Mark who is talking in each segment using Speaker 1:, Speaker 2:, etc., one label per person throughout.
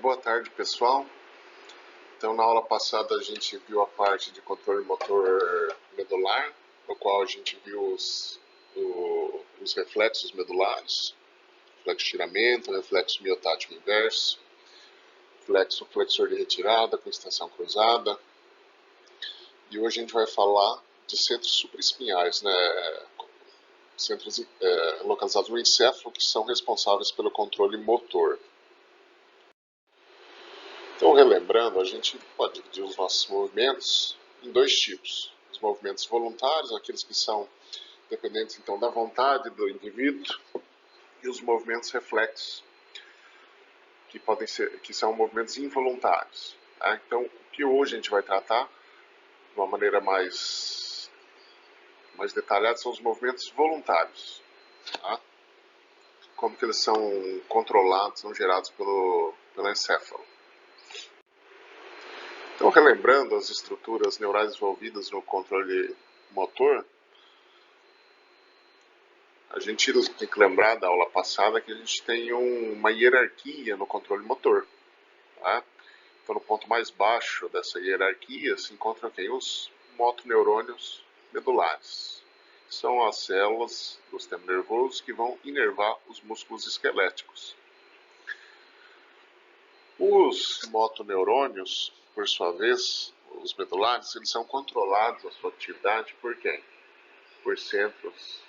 Speaker 1: Boa tarde, pessoal. Então, na aula passada a gente viu a parte de controle motor medular, no qual a gente viu os reflexos medulares, reflexo de estiramento, reflexo miotático inverso, reflexo flexor de retirada com extensão cruzada. E hoje a gente vai falar de centros supraespinhais, centros localizados no encéfalo, que são responsáveis pelo controle motor. Então, relembrando, a gente pode dividir os nossos movimentos em dois tipos. Os movimentos voluntários, aqueles que são dependentes então da vontade do indivíduo, e os movimentos reflexos, que são movimentos involuntários. Tá? Então, o que hoje a gente vai tratar de uma maneira mais detalhada são os movimentos voluntários. Tá? Como que eles são controlados, são gerados pelo encéfalo. Então, relembrando as estruturas neurais envolvidas no controle motor, a gente tem que lembrar da aula passada que a gente tem uma hierarquia no controle motor. Tá? Então, no ponto mais baixo dessa hierarquia se encontram quem? Os motoneurônios medulares. São as células do sistema nervoso que vão inervar os músculos esqueléticos. Os motoneurônios, por sua vez, os medulares, eles são controlados a sua atividade por quem? Por centros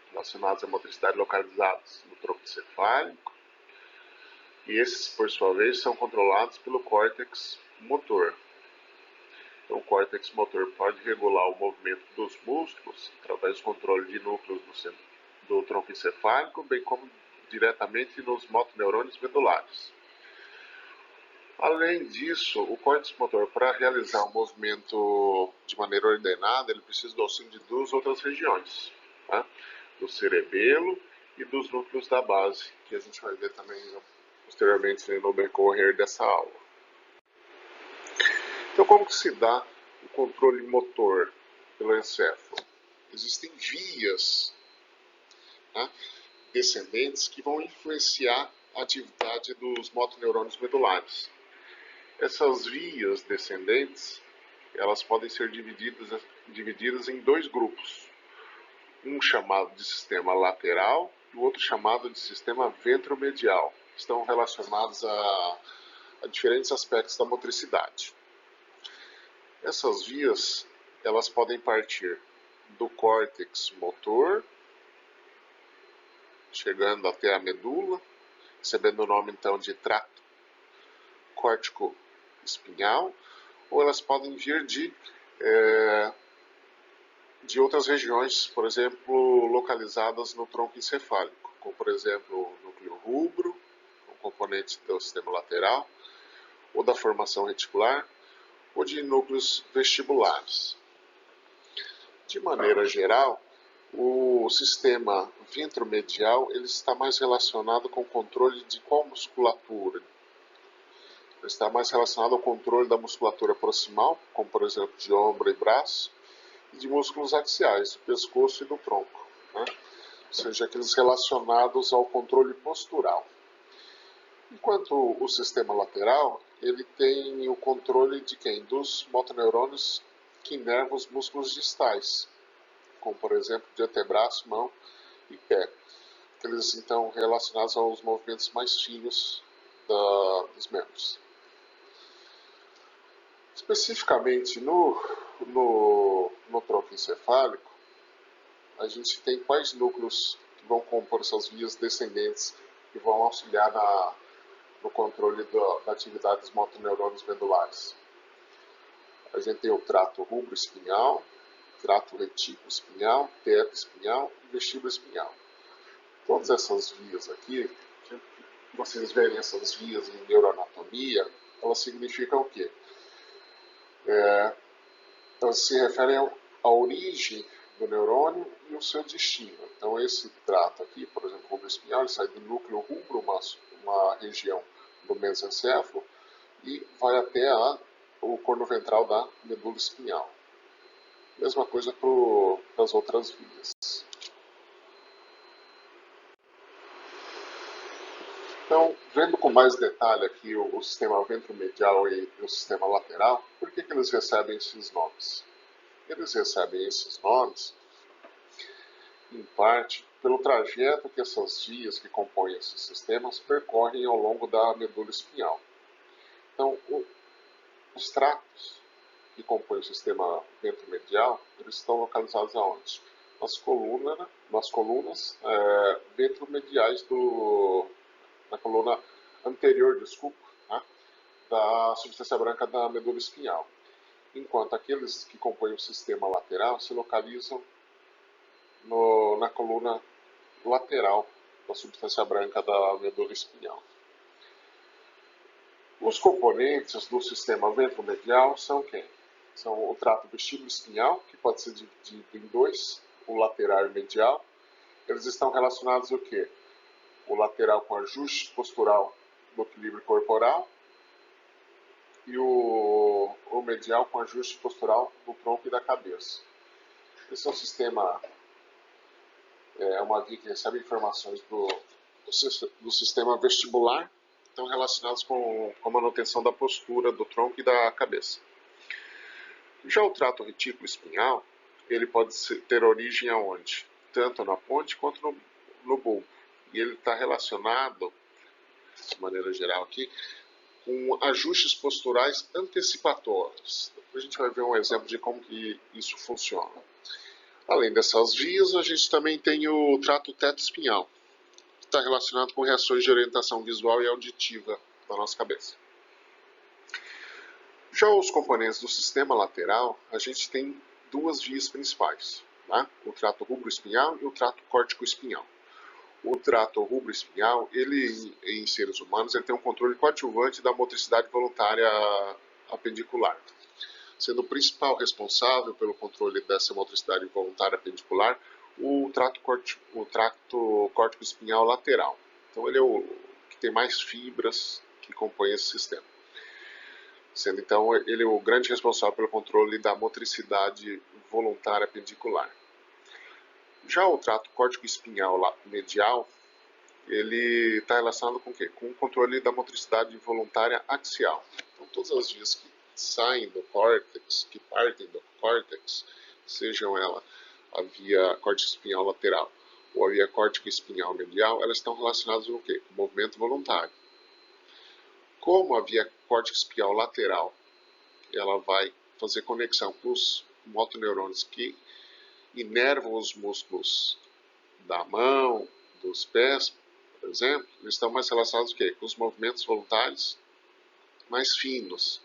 Speaker 1: relacionados à motricidade localizados no tronco encefálico, e esses, por sua vez, são controlados pelo córtex motor. Então, o córtex motor pode regular o movimento dos músculos através do controle de núcleos do tronco encefálico, bem como diretamente nos motoneurônios medulares. Além disso, o córtex motor, para realizar o movimento de maneira ordenada, ele precisa do auxílio de duas outras regiões, tá? Do cerebelo e dos núcleos da base, que a gente vai ver também posteriormente no decorrer dessa aula. Então, como que se dá o controle motor pelo encéfalo? Existem vias, tá, descendentes que vão influenciar a atividade dos motoneurônios medulares. Essas vias descendentes, elas podem ser divididas em dois grupos. Um chamado de sistema lateral e o outro chamado de sistema ventromedial. Estão relacionados a diferentes aspectos da motricidade. Essas vias, elas podem partir do córtex motor, chegando até a medula, recebendo o nome então de trato córtico-espinhal, ou elas podem vir de outras regiões, por exemplo, localizadas no tronco encefálico, como por exemplo o núcleo rubro, um componente do sistema lateral, ou da formação reticular, ou de núcleos vestibulares. De maneira geral, o sistema ventromedial ele está mais relacionado com o controle de qual musculatura? Ele está mais relacionado ao controle da musculatura proximal, como por exemplo de ombro e braço, e de músculos axiais, do pescoço e do tronco, né? Ou seja, aqueles relacionados ao controle postural. Enquanto o sistema lateral, ele tem o controle de quem? Dos motoneurônios que inervam os músculos distais, como por exemplo de antebraço, mão e pé. Aqueles então relacionados aos movimentos mais finos dos membros. Especificamente no tronco encefálico, a gente tem quais núcleos que vão compor essas vias descendentes que vão auxiliar no controle da atividade dos motoneurônios medulares. A gente tem o trato rubro-espinhal, trato retículo-espinhal, teto-espinhal e vestíbulo-espinhal. Todas essas vias aqui, vocês verem essas vias em neuroanatomia, elas significam o quê? Elas se referem à origem do neurônio e o seu destino. Então, esse trato aqui, por exemplo, o rubro-espinhal, ele sai do núcleo rubro, uma região do mesencéfalo, e vai até o corno ventral da medula espinhal. Mesma coisa para as outras vias. Então, vendo como com mais detalhe aqui o sistema ventromedial e o sistema lateral, por que eles recebem esses nomes? Eles recebem esses nomes, em parte, pelo trajeto que essas vias que compõem esses sistemas percorrem ao longo da medula espinhal. Então, os tratos que compõem o sistema ventromedial, eles estão localizados aonde? Nas colunas ventromediais na coluna anterior, tá? Da substância branca da medula espinhal. Enquanto aqueles que compõem o sistema lateral se localizam na coluna lateral da substância branca da medula espinhal. Os componentes do sistema ventromedial são quem? São o trato vestíbulo-espinhal, que pode ser dividido em dois, o lateral e o medial. Eles estão relacionados ao quê? O lateral com ajuste postural do equilíbrio corporal e o medial com ajuste postural do tronco e da cabeça. Esse é um sistema, uma via que recebe informações do sistema vestibular, estão relacionados com a manutenção da postura do tronco e da cabeça. Já o trato retículo espinhal, ele pode ter origem aonde? Tanto na ponte quanto no bulbo. E ele está relacionado, de maneira geral aqui, com ajustes posturais antecipatórios. Depois a gente vai ver um exemplo de como que isso funciona. Além dessas vias, a gente também tem o trato teto-espinhal, que está relacionado com reações de orientação visual e auditiva da nossa cabeça. Já os componentes do sistema lateral, a gente tem duas vias principais, tá? O trato rubro-espinhal e o trato córtico-espinhal. O trato rubro-espinhal, ele em seres humanos, ele tem um controle coadjuvante da motricidade voluntária apendicular, sendo o principal responsável pelo controle dessa motricidade voluntária apendicular o trato córtico-espinhal lateral. Então ele é o que tem mais fibras que compõem esse sistema. Sendo então ele o grande responsável pelo controle da motricidade voluntária apendicular. Já o trato córtico-espinhal medial, ele está relacionado com o quê? Com o controle da motricidade voluntária axial. Então todas as vias que saem do córtex, que partem do córtex, sejam ela a via córtico-espinhal lateral ou a via córtico-espinhal medial, elas estão relacionadas com o quê? Com o movimento voluntário. Como a via córtico-espinhal lateral, ela vai fazer conexão com os motoneurônios que inervam os músculos da mão, dos pés, por exemplo, eles estão mais relacionados com os movimentos voluntários mais finos.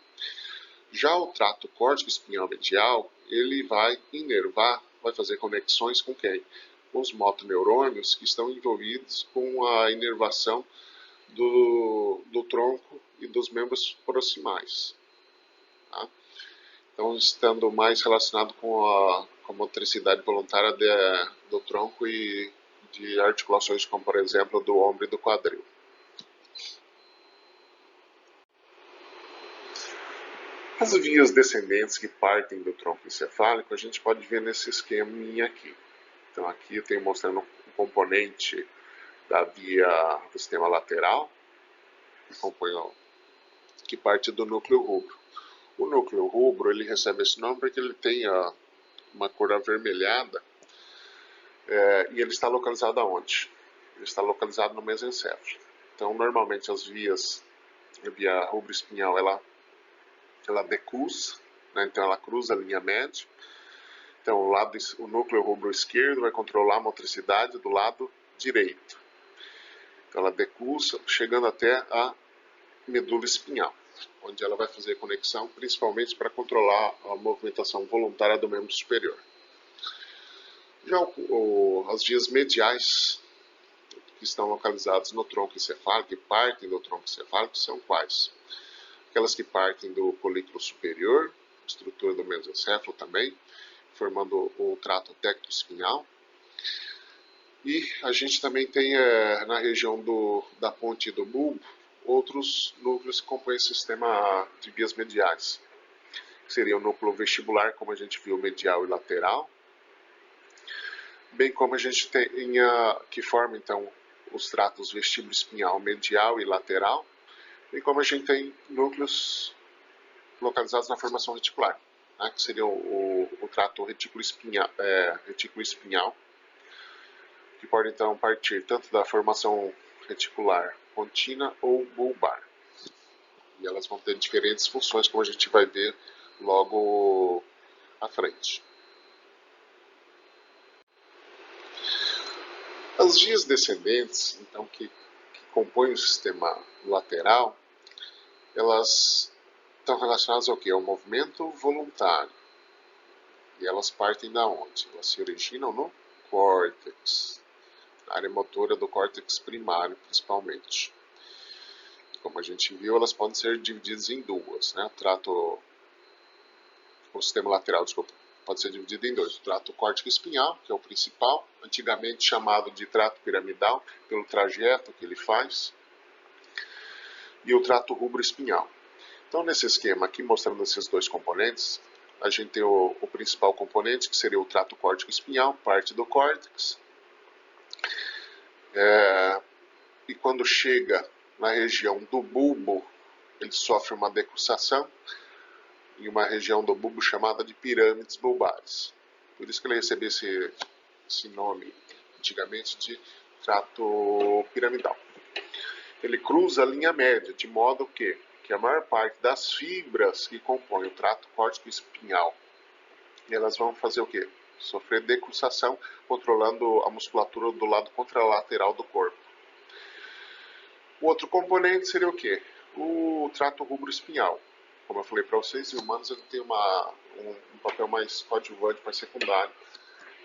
Speaker 1: Já o trato córtico-espinhal medial, ele vai inervar, vai fazer conexões com quem? Com os motoneurônios que estão envolvidos com a inervação do tronco e dos membros proximais. Tá? Então, estando mais relacionado com a motricidade voluntária do tronco e de articulações como, por exemplo, do ombro e do quadril. As vias descendentes que partem do tronco encefálico, a gente pode ver nesse esqueminha aqui. Então, aqui eu tenho mostrando um componente da via do sistema lateral, que parte do núcleo rubro. O núcleo rubro, ele recebe esse nome porque ele tem uma cor avermelhada e ele está localizado aonde? Ele está localizado no mesencéfalo. Então, normalmente as vias, a via rubro-espinhal, ela decursa, né? Então ela cruza a linha média. Então o núcleo rubro esquerdo vai controlar a motricidade do lado direito. Então ela decursa, chegando até a medula espinhal, onde ela vai fazer conexão principalmente para controlar a movimentação voluntária do membro superior. Já as vias mediais, que estão localizadas no tronco encefálico e partem do tronco encefálico, são quais? Aquelas que partem do colículo superior, estrutura do mesencéfalo também, formando o trato tectoespinhal. E a gente também tem na região da ponte do bulbo outros núcleos que compõem o sistema de vias mediais, que seria o núcleo vestibular, como a gente viu, medial e lateral, bem como a gente tem que forma então os tratos vestíbulo-espinhal medial e lateral, E como a gente tem núcleos localizados na formação reticular, né, que seria o trato retículo espinhal, que pode então partir tanto da formação reticular contínua ou bulbar. E elas vão ter diferentes funções, como a gente vai ver logo à frente. As vias descendentes, então, que compõem o sistema lateral, elas estão relacionadas ao quê? Ao movimento voluntário. E elas partem da onde? Elas se originam no córtex, na área motora do córtex primário, principalmente. Como a gente viu, elas podem ser divididas em duas, né? O sistema lateral, desculpa, pode ser dividido em dois. O trato córtico espinhal, que é o principal, antigamente chamado de trato piramidal, pelo trajeto que ele faz, e o trato rubro-espinhal. Então, nesse esquema aqui, mostrando esses dois componentes, a gente tem o principal componente, que seria o trato córtico espinhal, parte do córtex. E quando chega na região do bulbo, ele sofre uma decrussação em uma região do bulbo chamada de pirâmides bulbares. Por isso que ele recebeu esse nome, antigamente, de trato piramidal. Ele cruza a linha média, de modo que a maior parte das fibras que compõem o trato córtico espinhal, elas vão fazer o quê? Sofrer decrussação, controlando a musculatura do lado contralateral do corpo. O outro componente seria o quê? O trato rubro-espinhal. Como eu falei para vocês, em humanos ele tem um papel mais coadjuvante, mais secundário,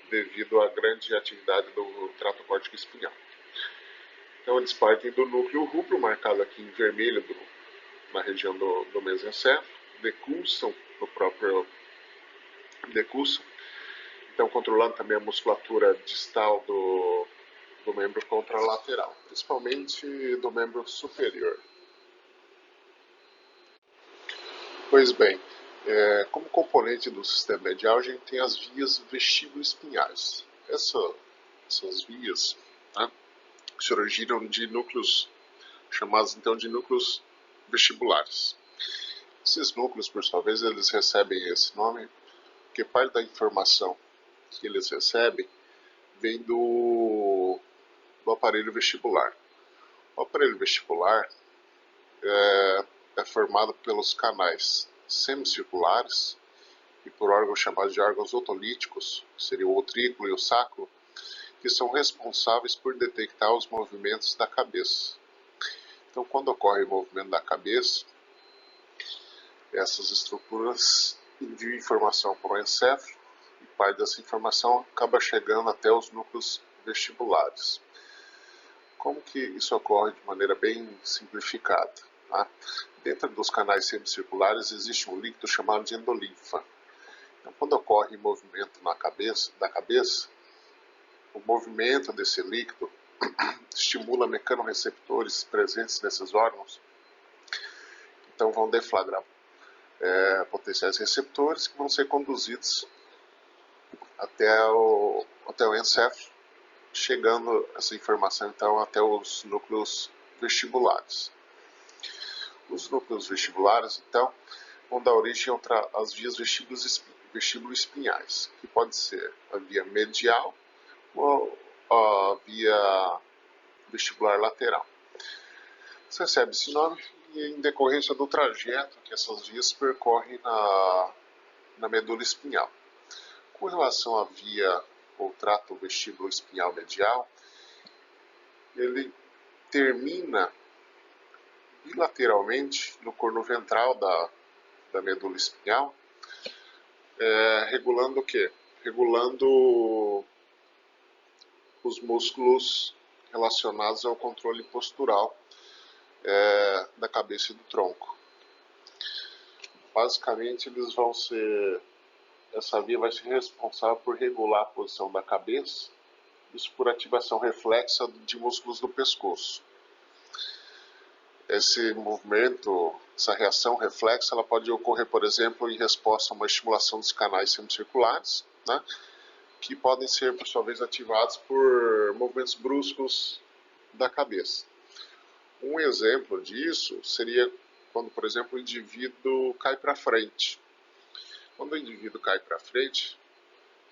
Speaker 1: devido à grande atividade do trato córtico espinhal. Então eles partem do núcleo rubro, marcado aqui em vermelho na região do mesencéfalo, decussam no próprio decussam, então controlando também a musculatura distal do membro contralateral, principalmente do membro superior. Pois bem, como componente do sistema medial, a gente tem as vias vestíbulo-espinhais. Essas vias, né, surgiram de núcleos chamados então de núcleos vestibulares. Esses núcleos, por sua vez, eles recebem esse nome porque parte da informação que eles recebem vem do aparelho vestibular. O aparelho vestibular é formado pelos canais semicirculares e por órgãos chamados de órgãos otolíticos, que seria o utrículo e o sacro, que são responsáveis por detectar os movimentos da cabeça. Então, quando ocorre o movimento da cabeça, essas estruturas enviam informação para o encéfalo e parte dessa informação acaba chegando até os núcleos vestibulares. Como que isso ocorre de maneira bem simplificada? Tá? Dentro dos canais semicirculares existe um líquido chamado de endolinfa. Então, quando ocorre movimento da cabeça, o movimento desse líquido estimula mecanorreceptores presentes nesses órgãos, então vão deflagrar potenciais receptores que vão ser conduzidos até o encéfalo, chegando essa informação então até os núcleos vestibulares. Os núcleos vestibulares, então, vão dar origem às vias vestíbulo-espinhais, que pode ser a via medial ou a via vestibular lateral. Você recebe esse nome em decorrência do trajeto que essas vias percorrem na medula espinhal. Com relação à via ou trato vestíbulo espinhal medial, ele termina bilateralmente no corno ventral da medula espinhal, regulando o quê? Regulando os músculos relacionados ao controle postural da cabeça e do tronco. Basicamente, essa via vai ser responsável por regular a posição da cabeça, isso por ativação reflexa de músculos do pescoço. Esse movimento, essa reação reflexa, ela pode ocorrer, por exemplo, em resposta a uma estimulação dos canais semicirculares, né, que podem ser, por sua vez, ativados por movimentos bruscos da cabeça. Um exemplo disso seria quando, por exemplo, o indivíduo cai para frente. Quando o indivíduo cai para frente,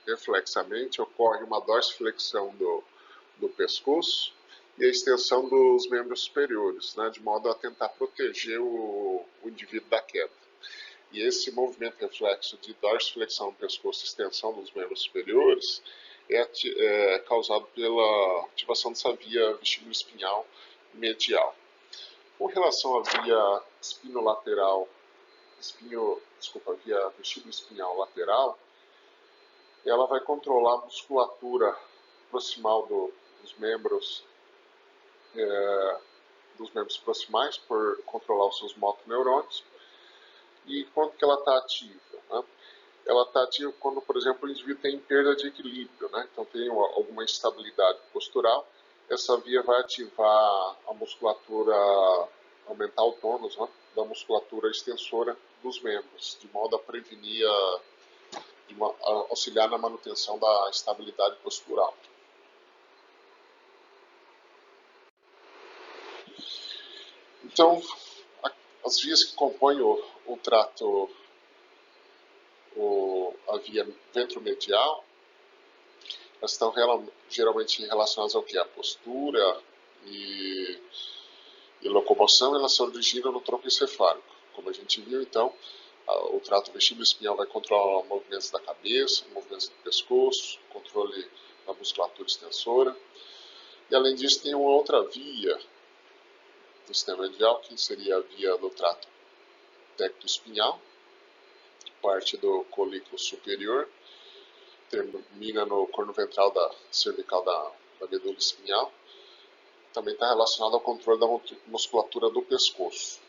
Speaker 1: reflexamente, ocorre uma dorsiflexão do pescoço e a extensão dos membros superiores, né, de modo a tentar proteger o indivíduo da queda. E esse movimento reflexo de dorsiflexão do pescoço e extensão dos membros superiores é causado pela ativação dessa via vestíbulo-espinhal medial. Com relação à via via vestíbulo-espinhal lateral, ela vai controlar a musculatura proximal dos membros proximais por controlar os seus motoneurônios. E quando que ela está ativa? Né? Ela está ativa quando, por exemplo, o indivíduo tem perda de equilíbrio, né? Então tem alguma instabilidade postural. Essa via vai ativar a musculatura, aumentar o tônus, né, da musculatura extensora dos membros, de modo a prevenir, auxiliar na manutenção da estabilidade postural. Então, as vias que compõem o trato, a via ventromedial, elas estão geralmente relacionadas ao que? A postura e locomoção, elas se originam no tronco encefálico. Como a gente viu, então, o trato vestíbulo-espinhal vai controlar movimentos da cabeça, movimentos do pescoço, controle da musculatura extensora. E além disso, tem uma outra via do sistema medial, que seria a via do trato tectoespinhal, que parte do colículo superior, termina no corno ventral cervical da medula espinhal. Também está relacionado ao controle da musculatura do pescoço.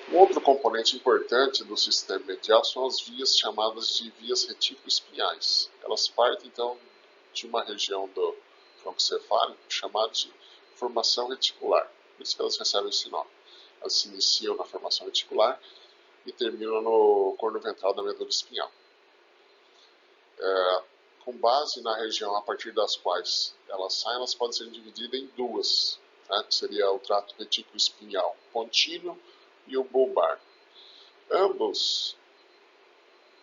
Speaker 1: Um outro componente importante do sistema medial são as vias chamadas de vias retículo-espinhais. Elas partem, então, de uma região do tronco cefálico chamada de formação reticular. Por isso que elas recebem esse nome. Elas se iniciam na formação reticular e terminam no corno ventral da medula espinhal. Com base na região a partir das quais elas saem, elas podem ser divididas em duas, né, que seria o trato retículo-espinhal contínuo e o bulbar. Ambos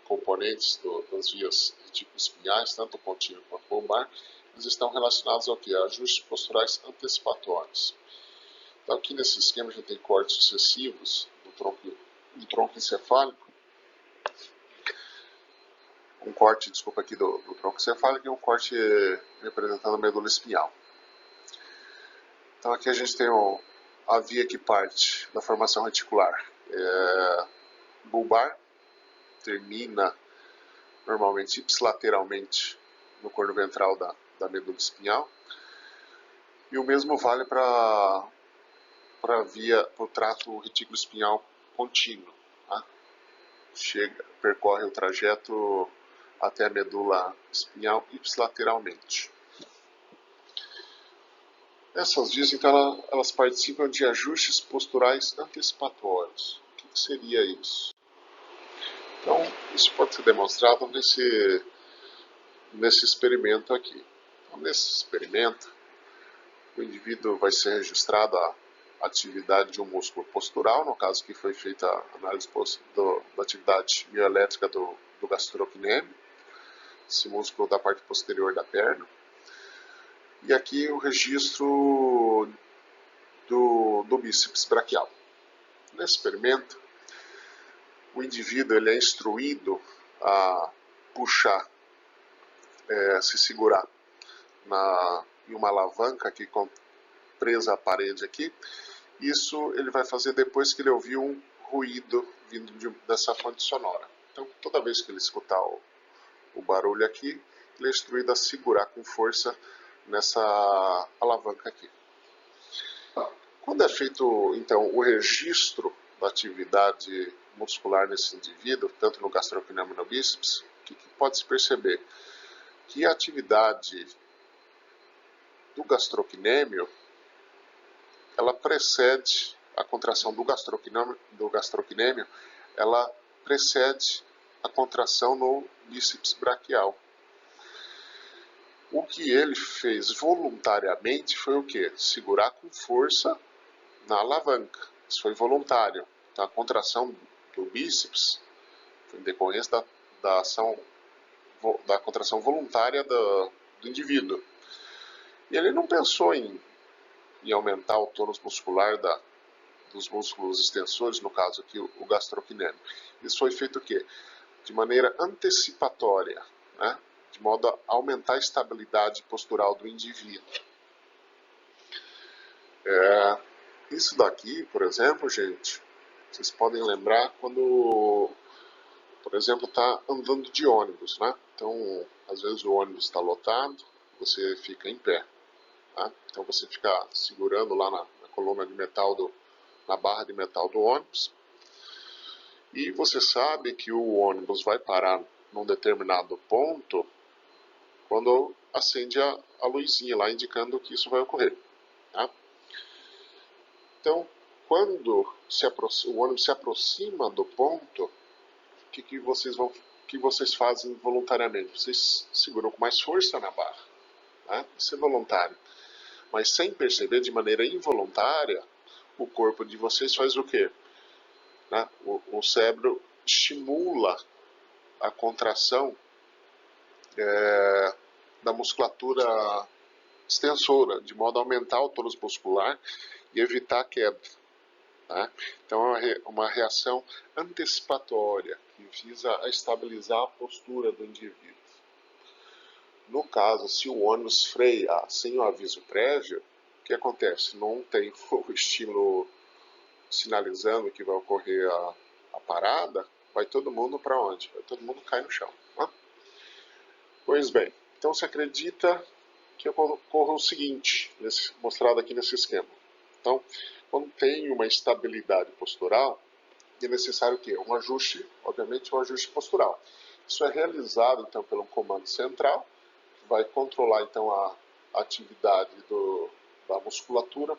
Speaker 1: componentes das vias retículo-espinhais, tanto o contínuo quanto o bulbar, eles estão relacionados ao que? A ajustes posturais antecipatórios. Então aqui nesse esquema a gente tem cortes sucessivos do tronco encefálico, um corte, aqui do tronco encefálico e um corte representando a medula espinhal. Então aqui a gente tem a via que parte da formação reticular bulbar, termina normalmente ipsilateralmente no corno ventral da medula espinhal, e o mesmo vale para o trato retículo espinhal contínuo, tá? Percorre o trajeto até a medula espinhal ipsilateralmente. Essas vias, então, elas participam de ajustes posturais antecipatórios. O que seria isso? Então, isso pode ser demonstrado nesse experimento aqui. Então, nesse experimento, o indivíduo vai ser registrado a atividade de um músculo postural, no caso que foi feita a análise da atividade mioelétrica do gastrocnêmio, esse músculo da parte posterior da perna. E aqui o registro do bíceps braquial. Nesse experimento, o indivíduo ele é instruído a puxar, se segurar em uma alavanca aqui presa à parede aqui. Isso ele vai fazer depois que ele ouvir um ruído vindo dessa fonte sonora. Então, toda vez que ele escutar o barulho aqui, ele é instruído a segurar com força nessa alavanca aqui. Quando é feito, então, o registro da atividade muscular nesse indivíduo, tanto no gastrocnêmio e no bíceps, o que pode se perceber? Que a atividade do gastrocnêmio, ela precede a contração do gastrocnêmio, ela precede a contração no bíceps braquial. O que ele fez voluntariamente foi o quê? Segurar com força na alavanca. Isso foi voluntário. Então, a contração do bíceps foi em decorrência da ação, da contração voluntária do indivíduo. E ele não pensou em aumentar o tônus muscular dos músculos extensores, no caso aqui o gastrocnêmio. Isso foi feito o quê? De maneira antecipatória, né? De modo a aumentar a estabilidade postural do indivíduo. Isso daqui, por exemplo, gente, vocês podem lembrar quando, por exemplo, está andando de ônibus, né? Então, às vezes o ônibus está lotado, você fica em pé, tá? Então você fica segurando lá na coluna de metal, na barra de metal do ônibus, e você sabe que o ônibus vai parar num determinado ponto quando acende a luzinha lá indicando que isso vai ocorrer, tá? Então, quando o ônibus se aproxima do ponto, o que vocês fazem voluntariamente? Vocês seguram com mais força na barra, né? Isso é voluntário. Mas sem perceber, de maneira involuntária, o corpo de vocês faz o quê? Né? O cérebro estimula a contração da musculatura extensora, de modo a aumentar o tônus muscular e evitar a queda. Tá? Então é uma reação antecipatória que visa a estabilizar a postura do indivíduo. No caso, se o ônibus freia sem o aviso prévio, o que acontece? Não tem o estímulo sinalizando que vai ocorrer a parada, vai todo mundo para onde? Vai todo mundo cair no chão. Né? Pois bem, então se acredita que ocorra o seguinte, mostrado aqui nesse esquema. Então, quando tem uma estabilidade postural, é necessário o quê? Um ajuste, obviamente um ajuste postural. Isso é realizado então pelo comando central, que vai controlar então a atividade da musculatura,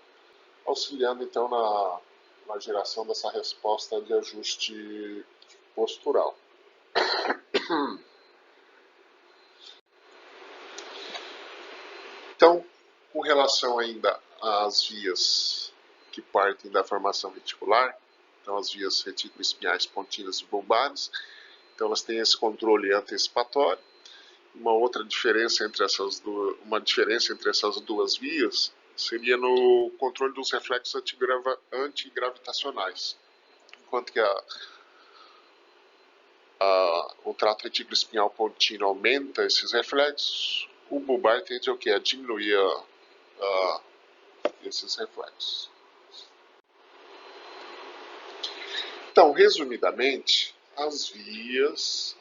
Speaker 1: auxiliando então na geração dessa resposta de ajuste postural. Então, com relação ainda às vias que partem da formação reticular, então as vias retículo-espinhais pontinas e bulbares, então elas têm esse controle antecipatório. Uma outra diferença entre essas duas vias seria no controle dos reflexos antigravitacionais. Enquanto que o trato retículo-espinhal pontino aumenta esses reflexos, o bulbar tende a diminuir esses reflexos. Então, resumidamente,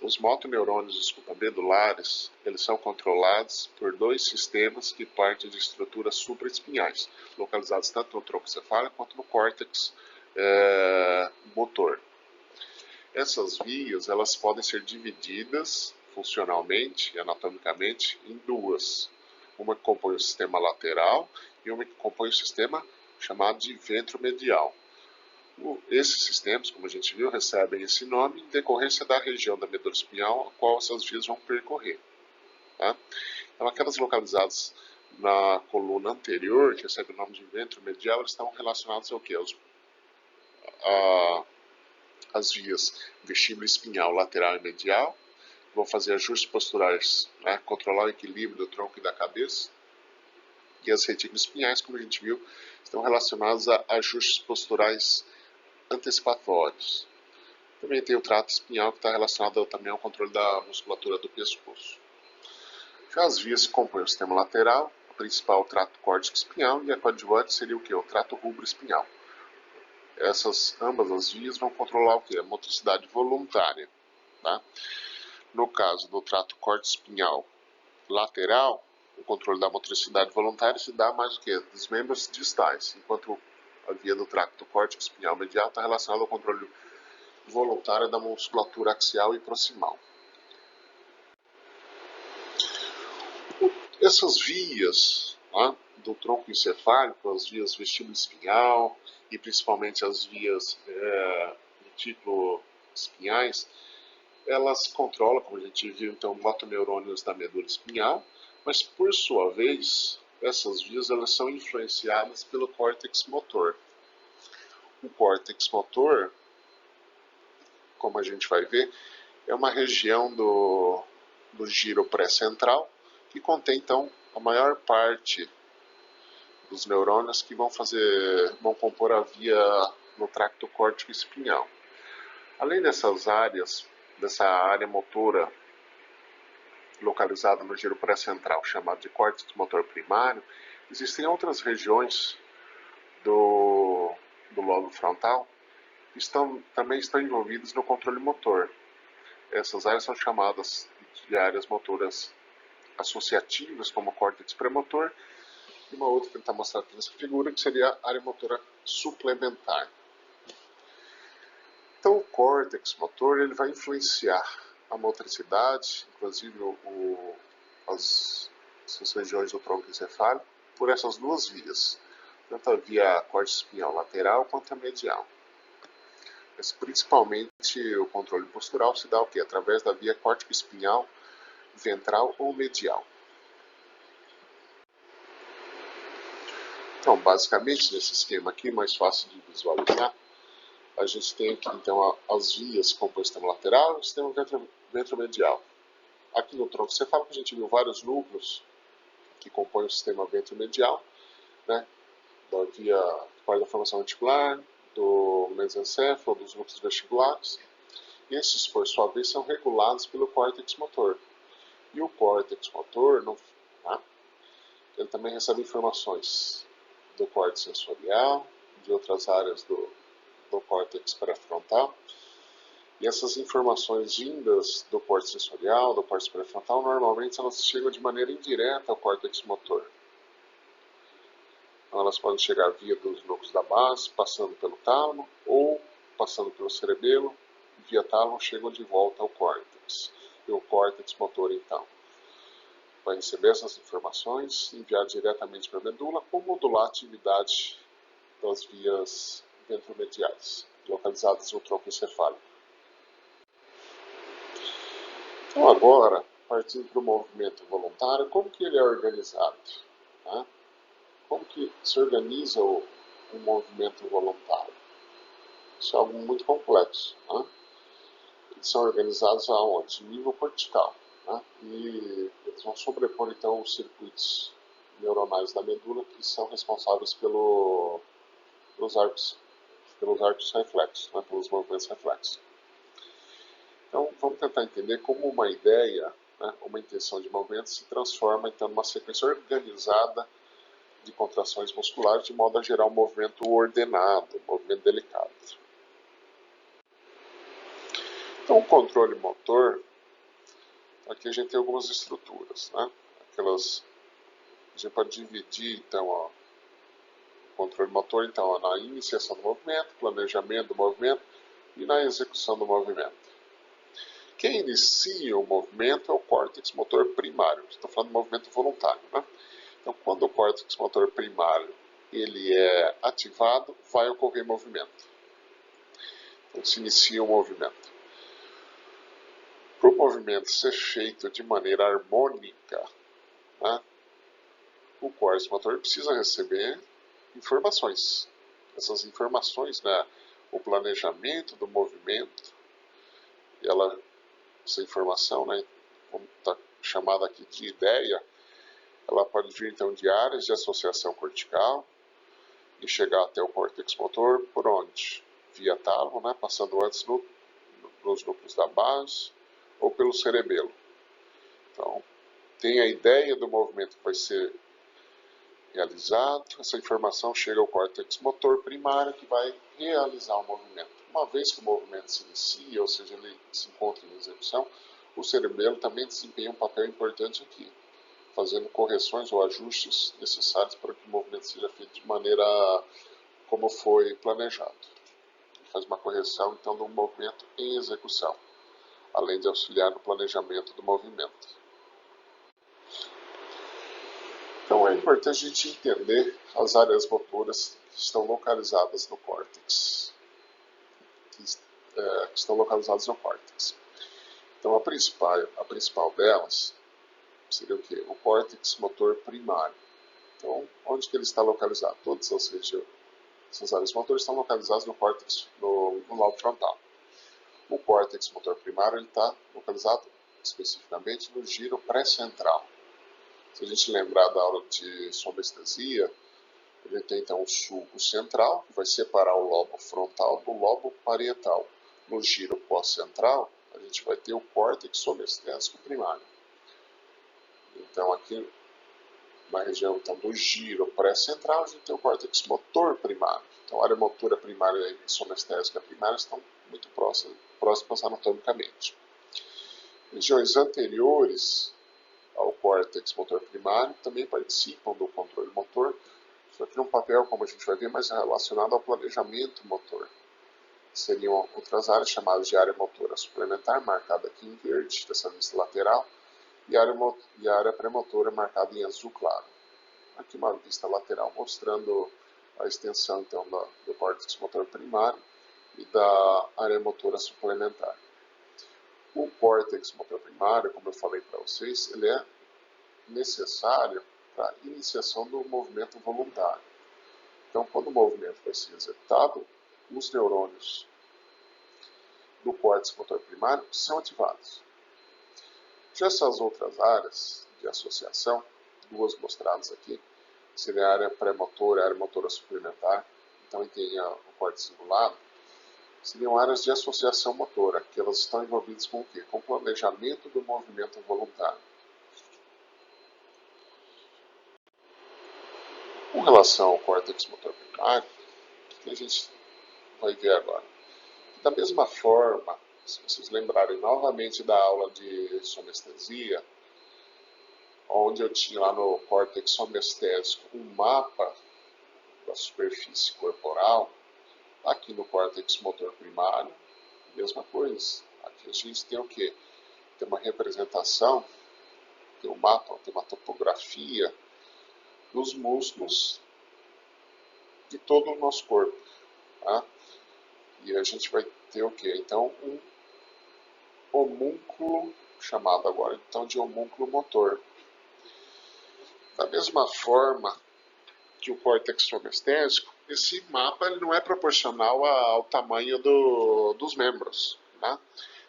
Speaker 1: os motoneurônios medulares, eles são controlados por dois sistemas que partem de estruturas supraespinhais, localizados tanto no tronco cefálico quanto no córtex motor. Essas vias, elas podem ser divididas funcionalmente e anatomicamente em duas. Uma que compõe o sistema lateral e uma que compõe o sistema chamado de ventromedial. Esses sistemas, como a gente viu, recebem esse nome em decorrência da região da medula espinhal a qual essas vias vão percorrer. Tá? Então, aquelas localizadas na coluna anterior, que recebem o nome de ventromedial, elas estão relacionadas ao quê? As vias vestíbulo espinhal lateral e medial, vão fazer ajustes posturais, né? Controlar o equilíbrio do tronco e da cabeça. E as retículas espinhais, como a gente viu, estão relacionadas a ajustes posturais antecipatórios. Também tem o trato espinhal, que está relacionado também ao controle da musculatura do pescoço. Já as vias que compõem o sistema lateral, a principal, o trato córtico espinhal, e a coadjuvante seria o quê? O trato rubro espinhal. Ambas as vias vão controlar o quê? A motricidade voluntária. Tá? No caso do trato córtico espinhal lateral, o controle da motricidade voluntária se dá mais o quê? Dos membros distais, enquanto a via do tracto córtico espinhal medial está relacionada ao controle voluntário da musculatura axial e proximal. Essas vias, né, do tronco encefálico, as vias vestíbulo espinhal e principalmente as vias retículo-espinhais, elas controlam, como a gente viu, então, motoneurônios da medula espinhal, Mas, por sua vez, essas vias elas são influenciadas pelo córtex motor. O córtex motor, como a gente vai ver, é uma região do giro pré-central que contém, então, a maior parte dos neurônios que vão compor a via no tracto córtico espinhal. Além dessas áreas, dessa área motora localizada no giro pré-central, chamado de córtex motor primário, existem outras regiões do lobo frontal que também estão envolvidas no controle motor. Essas áreas são chamadas de áreas motoras associativas, como o córtex premotor, e uma outra que ele está mostrando aqui nessa figura, que seria a área motora suplementar. Então, o córtex motor ele vai influenciar a motricidade, inclusive as regiões do tronco encefálico, por essas duas vias, tanto a via córtex espinhal lateral quanto a medial. Mas, principalmente, o controle postural se dá o quê? Através da via córtico espinhal ventral ou medial. Então, basicamente, nesse esquema aqui, mais fácil de visualizar, a gente tem aqui, então, as vias que compõem o sistema lateral e o sistema ventromedial. Aqui no tronco encefálico a gente viu vários núcleos que compõem o sistema ventromedial, né, da via da formação reticular, do mesencéfalo, dos núcleos vestibulares. E esses, por sua vez, são regulados pelo córtex motor. E o córtex motor, ele também recebe informações do córtex sensorial, de outras áreas do córtex pré-frontal. E essas informações vindas do córtex sensorial, do córtex pré-frontal, normalmente elas chegam de maneira indireta ao córtex motor. Então, elas podem chegar via dos núcleos da base, passando pelo tálamo, ou passando pelo cerebelo, via tálamo chegam de volta ao córtex. E o córtex motor, então, vai receber essas informações, enviar diretamente para a medula, ou modular a atividade das vias ventromediais, localizadas no tronco encefálico. Então agora, partindo para o movimento voluntário, como que ele é organizado? Tá? Como que se organiza o movimento voluntário? Isso é algo muito complexo. Tá? Eles são organizados aonde? No nível cortical. Tá? E eles vão sobrepor então os circuitos neuronais da medula que são responsáveis pelos arcos reflexos, né? Pelos movimentos reflexos. Então, vamos tentar entender como uma ideia, né, uma intenção de movimento se transforma então numa sequência organizada de contrações musculares de modo a gerar um movimento ordenado, um movimento delicado. Então, o controle motor, aqui a gente tem algumas estruturas, né? A gente pode dividir então o controle motor então, na iniciação do movimento, planejamento do movimento e na execução do movimento. Quem inicia o movimento é o córtex motor primário. Estou falando de movimento voluntário, né? Então, quando o córtex motor primário ele é ativado, vai ocorrer movimento. Então, se inicia o movimento. Para o movimento ser feito de maneira harmônica, né, o córtex motor precisa receber informações. Essas informações, né, o planejamento do movimento, essa informação, né, está chamada aqui de ideia, ela pode vir então de áreas de associação cortical e chegar até o córtex motor, por onde? Via tálamo, né, passando antes nos núcleos da base ou pelo cerebelo. Então, tem a ideia do movimento que vai ser realizado, essa informação chega ao córtex motor primário que vai realizar o movimento. Uma vez que o movimento se inicia, ou seja, ele se encontra em execução, o cerebelo também desempenha um papel importante aqui, fazendo correções ou ajustes necessários para que o movimento seja feito de maneira como foi planejado. Ele faz uma correção, então, do movimento em execução, além de auxiliar no planejamento do movimento. Então, é importante a gente entender as áreas motoras que estão localizadas no córtex. Então, a principal delas seria o quê? O córtex motor primário. Então, onde que ele está localizado? Todas as regiões, essas áreas motoras estão localizadas no córtex, no lobo frontal. O córtex motor primário está localizado especificamente no giro pré-central. Se a gente lembrar da aula de somestesia, ele tem então o sulco central, que vai separar o lobo frontal do lobo parietal. No giro pós-central, a gente vai ter o córtex somestésico primário. Então, aqui na região então, do giro pré-central, a gente tem o córtex motor primário. Então, a área motora primária e somestésica primária estão muito próximas anatomicamente. Regiões anteriores ao córtex motor primário também participam do controle motor, só que num papel, como a gente vai ver, mais relacionado ao planejamento motor. Seriam outras áreas chamadas de área motora suplementar, marcada aqui em verde, dessa vista lateral, e a área premotora marcada em azul claro. Aqui uma vista lateral mostrando a extensão então, do córtex motor primário e da área motora suplementar. O córtex motor primário, como eu falei para vocês, ele é necessário para a iniciação do movimento voluntário. Então, quando o movimento vai ser executado, os neurônios do córtex motor primário são ativados. Já essas outras áreas de associação, duas mostradas aqui, seria a área pré-motora e a área motora suplementar, então tem o córtex cingulado, seriam áreas de associação motora, que elas estão envolvidas com o quê? Com o planejamento do movimento voluntário. Com relação ao córtex motor primário, o que a gente vai ver agora? Da mesma forma, se vocês lembrarem novamente da aula de somestesia, onde eu tinha lá no córtex somestésico um mapa da superfície corporal, aqui no córtex motor primário, mesma coisa. Aqui a gente tem o quê? Tem uma representação, tem um mapa, tem uma topografia dos músculos de todo o nosso corpo. Tá? E a gente vai ter o quê? Então, um homúnculo, chamado agora então de homúnculo motor. Da mesma forma que o córtex somestésico, esse mapa ele não é proporcional ao tamanho dos membros. Tá?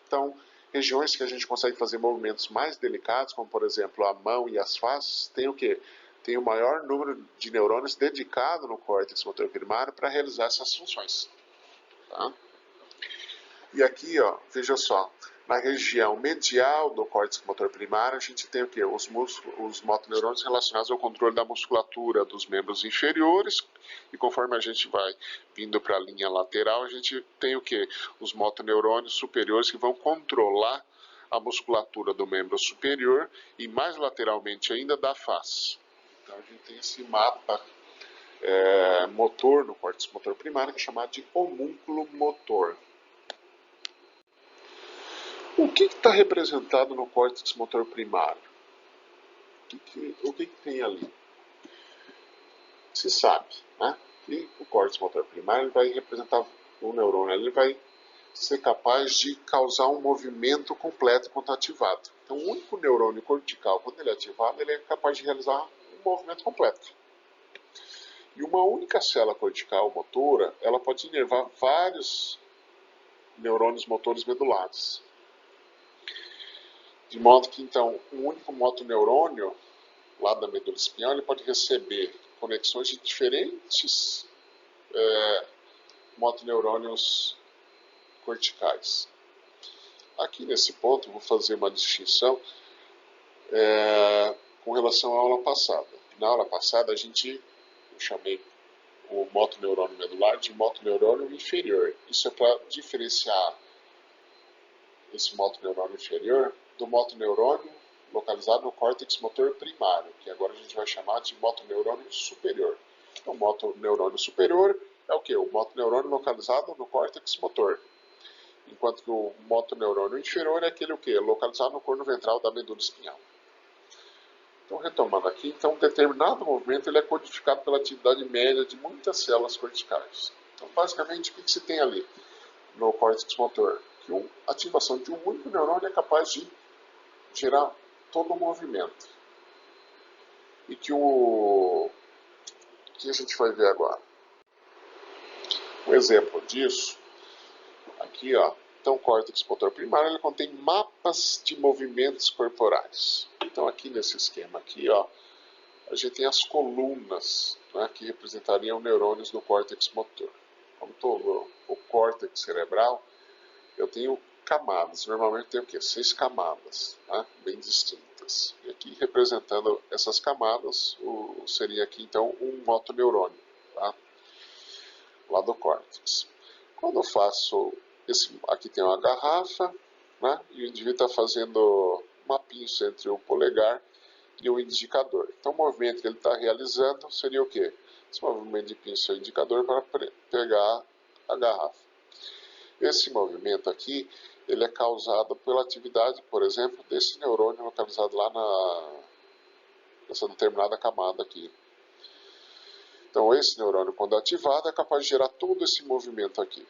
Speaker 1: Então, regiões que a gente consegue fazer movimentos mais delicados, como por exemplo a mão e as faces, tem o quê? Tem o maior número de neurônios dedicado no córtex motor primário para realizar essas funções. Tá? E aqui, ó, veja só, na região medial do córtex motor primário, a gente tem o quê? Os motoneurônios relacionados ao controle da musculatura dos membros inferiores, e conforme a gente vai vindo para a linha lateral, a gente tem o quê? Os motoneurônios superiores que vão controlar a musculatura do membro superior e mais lateralmente ainda da face. Então a gente tem esse mapa motor no córtex motor primário, que é chamado de homúnculo motor. O que está representado no córtex motor primário? O que tem ali? Se sabe, né? Que o córtex motor primário vai representar o neurônio, ele vai ser capaz de causar um movimento completo quando ativado. Então, o único neurônio cortical, quando ele é ativado, ele é capaz de realizar um movimento completo. E uma única célula cortical motora, ela pode inervar vários neurônios motores medulares. De modo que, então, um único motoneurônio, lá da medula espinhal, ele pode receber conexões de diferentes motoneurônios corticais. Aqui nesse ponto, eu vou fazer uma distinção com relação à aula passada. Na aula passada, eu chamei o motoneurônio medular de motoneurônio inferior. Isso é para diferenciar esse motoneurônio inferior do motoneurônio localizado no córtex motor primário, que agora a gente vai chamar de motoneurônio superior. Então, o motoneurônio superior é o quê? O motoneurônio localizado no córtex motor. Enquanto que o motoneurônio inferior é aquele o quê? Localizado no corno ventral da medula espinhal. Então, retomando aqui, então, um determinado movimento ele é codificado pela atividade média de muitas células corticais. Então, basicamente, o que se tem ali no córtex motor? Que a ativação de um único neurônio é capaz de gerar todo o movimento. E que a gente vai ver agora. Um exemplo disso, aqui ó, então o córtex motor primário ele contém mapas de movimentos corporais. Então aqui nesse esquema aqui ó, a gente tem as colunas, né, que representariam neurônios do córtex motor. Como todo o córtex cerebral, eu tenho camadas, normalmente tem o quê? 6 camadas, né, bem distintas. E aqui representando essas camadas, seria aqui então um motoneurônio, tá? Lá do córtex. Quando eu faço, aqui tem uma garrafa, né, e o indivíduo está fazendo uma pinça entre o polegar e o indicador. Então o movimento que ele está realizando seria o quê? Esse movimento de pinça e indicador para pegar a garrafa. Esse movimento aqui, ele é causado pela atividade, por exemplo, desse neurônio localizado lá nessa determinada camada aqui. Então esse neurônio, quando ativado, é capaz de gerar todo esse movimento aqui.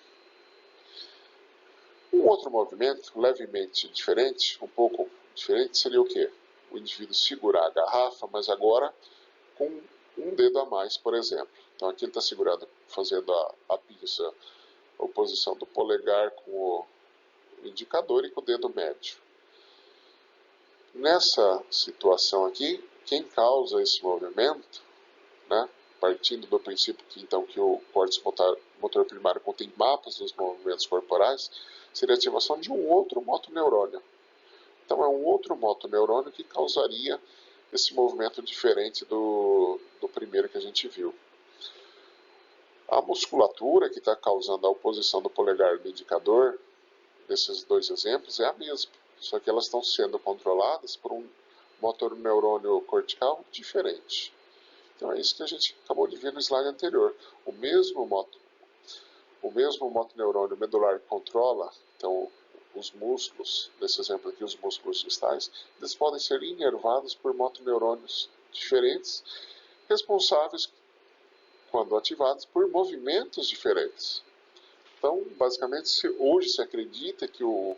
Speaker 1: Um outro movimento, levemente diferente, um pouco diferente, seria o quê? O indivíduo segurar a garrafa, mas agora com um dedo a mais, por exemplo. Então aqui ele está segurando, fazendo a pinça, a oposição do polegar com o indicador e com o dedo médio. Nessa situação aqui, quem causa esse movimento, né, partindo do princípio que, então, que o córtex motor primário contém mapas dos movimentos corporais, seria a ativação de um outro motoneurônio. Então é um outro motoneurônio que causaria esse movimento diferente do primeiro que a gente viu. A musculatura que está causando a oposição do polegar e do indicador, desses dois exemplos, é a mesma, só que elas estão sendo controladas por um motoneurônio cortical diferente. Então é isso que a gente acabou de ver no slide anterior. O mesmo motoneurônio medular que controla, então, os músculos, nesse exemplo aqui, os músculos distais, eles podem ser inervados por motoneurônios diferentes, responsáveis, quando ativados, por movimentos diferentes. Então, basicamente, hoje se acredita que o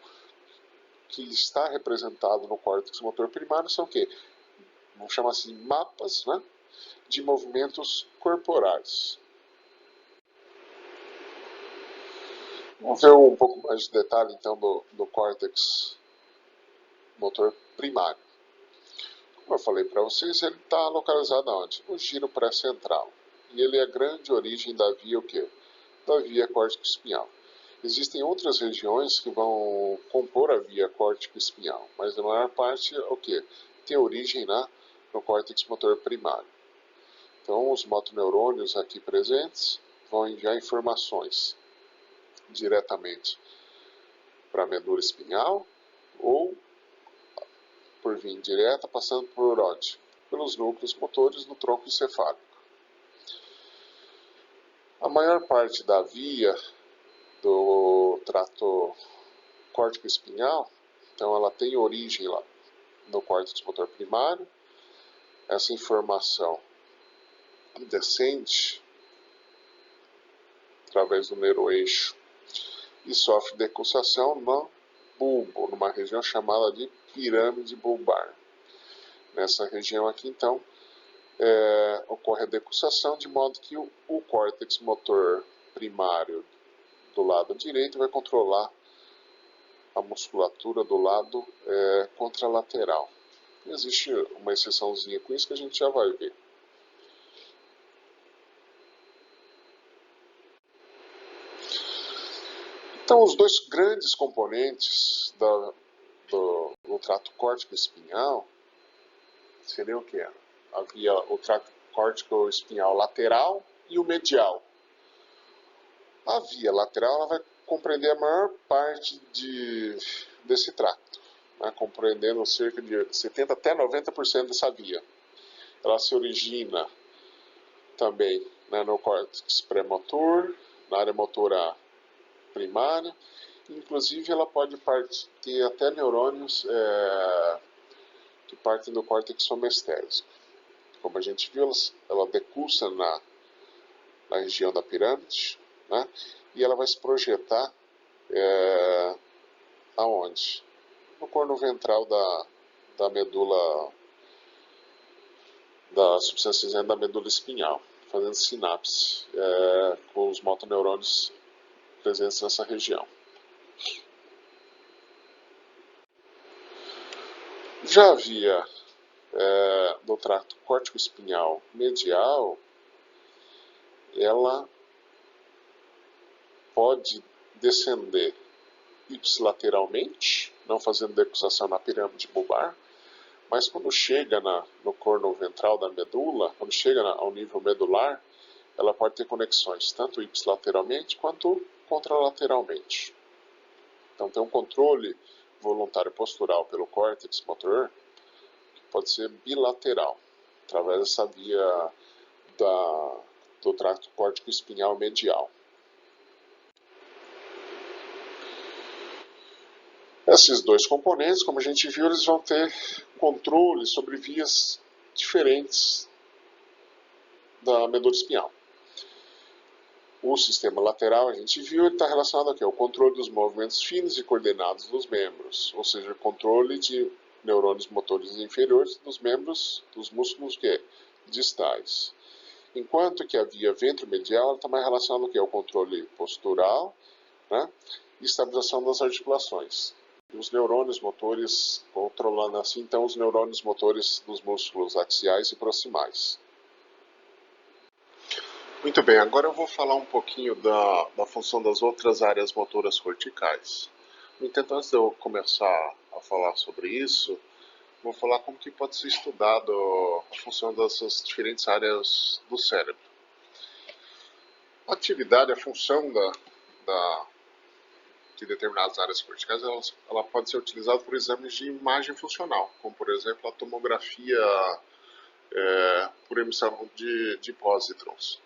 Speaker 1: que está representado no córtex motor primário são o quê? Vamos chamar assim de mapas, né, de movimentos corporais. Vamos ver um pouco mais de detalhe, então, do córtex motor primário. Como eu falei para vocês, ele está localizado onde? No giro pré-central. E ele é a grande origem da via o quê? Da via córtico-espinhal. Existem outras regiões que vão compor a via córtico-espinhal, mas na maior parte o quê? Tem origem no córtex motor primário. Então, os motoneurônios aqui presentes vão enviar informações diretamente para a medula espinhal ou por via indireta, passando por onde? Pelos núcleos motores do tronco encefálico. A maior parte da via do trato córtico-espinhal, então ela tem origem lá no córtex motor primário. Essa informação descende através do neuroeixo e sofre decussação no bulbo, numa região chamada de pirâmide bulbar. Nessa região aqui, então, ocorre a decussação, de modo que o córtex motor primário do lado direito vai controlar a musculatura do lado contralateral. Existe uma exceçãozinha com isso que a gente já vai ver. Então, os dois grandes componentes do trato córtico-espinhal seriam o quê? Havia o trato córtico-espinhal lateral e o medial. A via lateral ela vai compreender a maior parte desse trato, né, compreendendo cerca de 70% até 90% dessa via. Ela se origina também, né, no córtex pré-motor, na área motora primária. Inclusive, ela pode ter até neurônios que partem do córtex somestésico. Como a gente viu, ela decursa na região da pirâmide, né, e ela vai se projetar aonde? No corno ventral da medula, da substância cinzenta da medula espinhal, fazendo sinapse com os motoneurônios presentes nessa região. Já havia no trato córtico-espinhal medial, ela pode descender ipsilateralmente, não fazendo decusação na pirâmide bulbar, mas quando chega no corno ventral da medula, quando chega ao nível medular, ela pode ter conexões tanto ipsilateralmente quanto contralateralmente. Então tem um controle voluntário postural pelo córtex motor que pode ser bilateral, através dessa via do trato córtico-espinhal medial. Esses dois componentes, como a gente viu, eles vão ter controle sobre vias diferentes da medula espinhal. O sistema lateral, a gente viu, está relacionado aqui ao controle dos movimentos finos e coordenados dos membros, ou seja, controle de neurônios motores inferiores dos membros, dos músculos distais. Enquanto que a via ventromedial está mais relacionada aqui ao controle postural, né, e estabilização das articulações. Os neurônios motores, controlando assim então os neurônios motores dos músculos axiais e proximais. Muito bem, agora eu vou falar um pouquinho da função das outras áreas motoras corticais. No entanto, antes de eu começar a falar sobre isso, vou falar como que pode ser estudado a função dessas diferentes áreas do cérebro. A atividade, a função de determinadas áreas corticais, ela pode ser utilizada por exames de imagem funcional, como por exemplo a tomografia por emissão de pósitrons.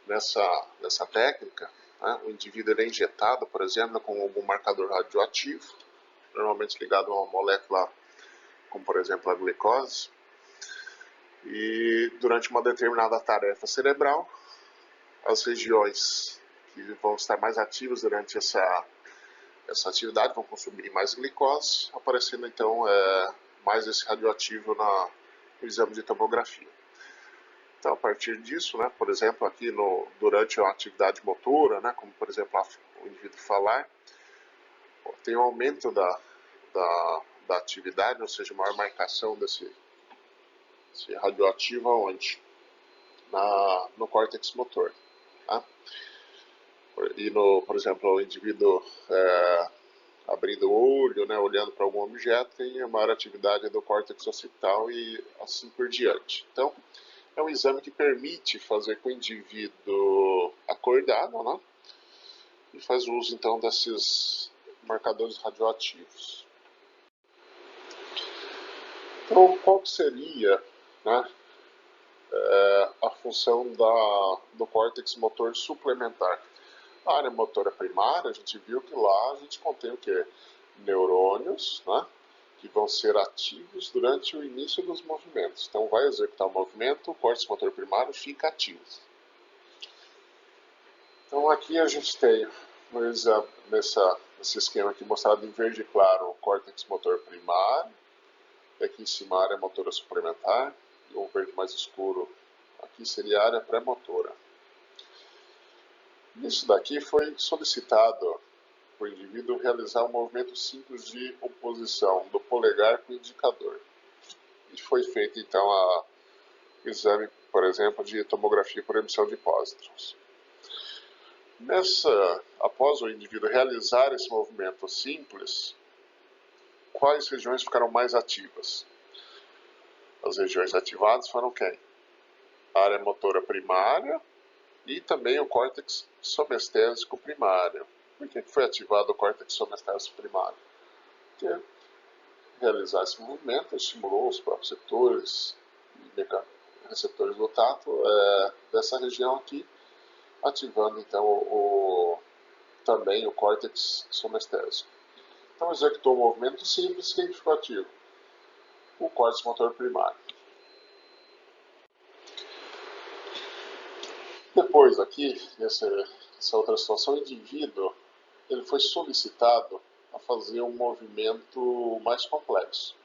Speaker 1: Nessa técnica, né, o indivíduo é injetado, por exemplo, com algum marcador radioativo, normalmente ligado a uma molécula, como por exemplo a glicose, e durante uma determinada tarefa cerebral, as regiões que vão estar mais ativas durante essa atividade vão consumir mais glicose, aparecendo então mais esse radioativo no exame de tomografia. Então, a partir disso, né, por exemplo, aqui durante a atividade motora, né, como por exemplo o indivíduo falar, tem um aumento da atividade, ou seja, maior marcação desse radioativo aonde? No córtex motor. Tá? E, por exemplo, o indivíduo abrindo o olho, né, olhando para algum objeto, tem a maior atividade do córtex occipital e assim por diante. Então, é um exame que permite fazer com o indivíduo acordado, né, e faz uso então desses marcadores radioativos. Então, qual seria, né, a função do córtex motor suplementar? A área motora primária, a gente viu que lá a gente contém o quê? Neurônios, né, que vão ser ativos durante o início dos movimentos. Então, vai executar o movimento, o córtex motor primário fica ativo. Então, aqui a gente tem, nesse esquema aqui mostrado em verde claro, o córtex motor primário, e aqui em cima a área motora suplementar, e o verde mais escuro aqui seria a área pré-motora. Isso daqui foi solicitado para o indivíduo realizar um movimento simples de oposição do polegar com o indicador. E foi feito então o exame, por exemplo, de tomografia por emissão de pósitrons. Após o indivíduo realizar esse movimento simples, quais regiões ficaram mais ativas? As regiões ativadas foram quem? A área motora primária e também o córtex somestésico primário. Por que foi ativado o córtex somestésico primário? Porque realizar esse movimento estimulou os próprios receptores do tato dessa região aqui, ativando então também o córtex somestésico. Então executou um movimento simples, quem ficou ativo? O córtex motor primário. Depois aqui, nessa outra situação, o indivíduo ele foi solicitado a fazer um movimento mais complexo.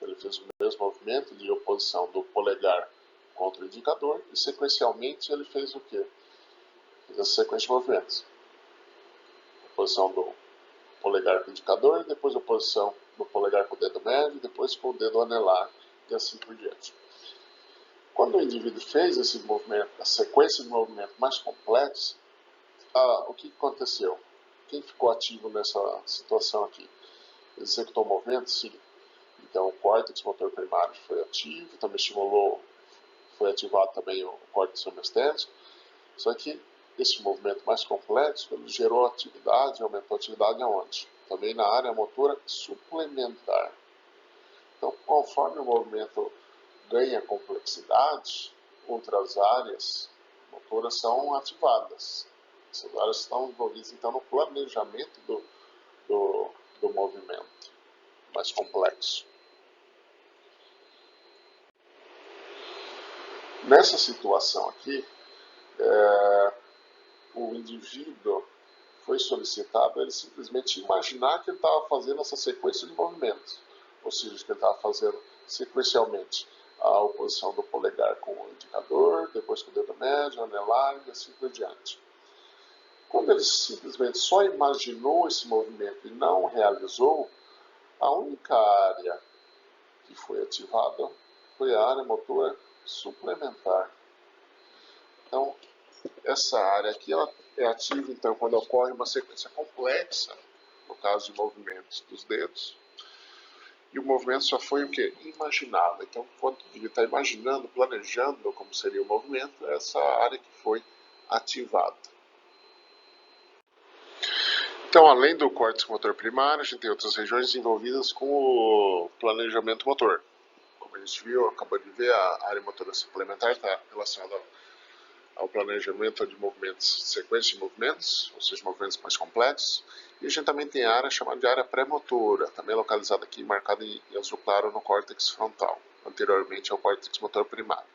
Speaker 1: Ele fez o mesmo movimento de oposição do polegar contra o indicador e sequencialmente ele fez o quê? Fez a sequência de movimentos. Oposição do polegar com o indicador, depois a oposição do polegar com o dedo médio, depois com o dedo anelar e assim por diante. Quando o indivíduo fez esse movimento, a sequência de movimento mais complexo, o que aconteceu? Quem ficou ativo nessa situação aqui? Ele executou o movimento? Sim. Então o córtex motor primário foi ativo, também estimulou, foi ativado também o córtex somestésico, só que esse movimento mais complexo ele gerou atividade, aumentou a atividade aonde? Também na área motora suplementar. Então, conforme o movimento ganha complexidade, outras áreas motoras são ativadas. Essas áreas estão envolvidas, então, no planejamento do movimento mais complexo. Nessa situação aqui, o indivíduo foi solicitado ele simplesmente imaginar que ele estava fazendo essa sequência de movimentos, ou seja, que ele estava fazendo sequencialmente a oposição do polegar com o indicador, depois com o dedo médio, anelar e assim por diante. Quando ele simplesmente só imaginou esse movimento e não realizou, a única área que foi ativada foi a área motora suplementar. Então, essa área aqui ela é ativa então, quando ocorre uma sequência complexa, no caso de movimentos dos dedos, e o movimento só foi o quê? Imaginado. Então, quando ele está imaginando, planejando como seria o movimento, é essa área que foi ativada. Então, além do córtex motor primário, a gente tem outras regiões envolvidas com o planejamento motor. Como a gente viu, acabou de ver, a área motora suplementar está relacionada ao planejamento de movimentos, sequência de movimentos, ou seja, movimentos mais complexos. E a gente também tem a área chamada de área pré-motora, também localizada aqui, marcada em azul claro no córtex frontal, anteriormente ao córtex motor primário.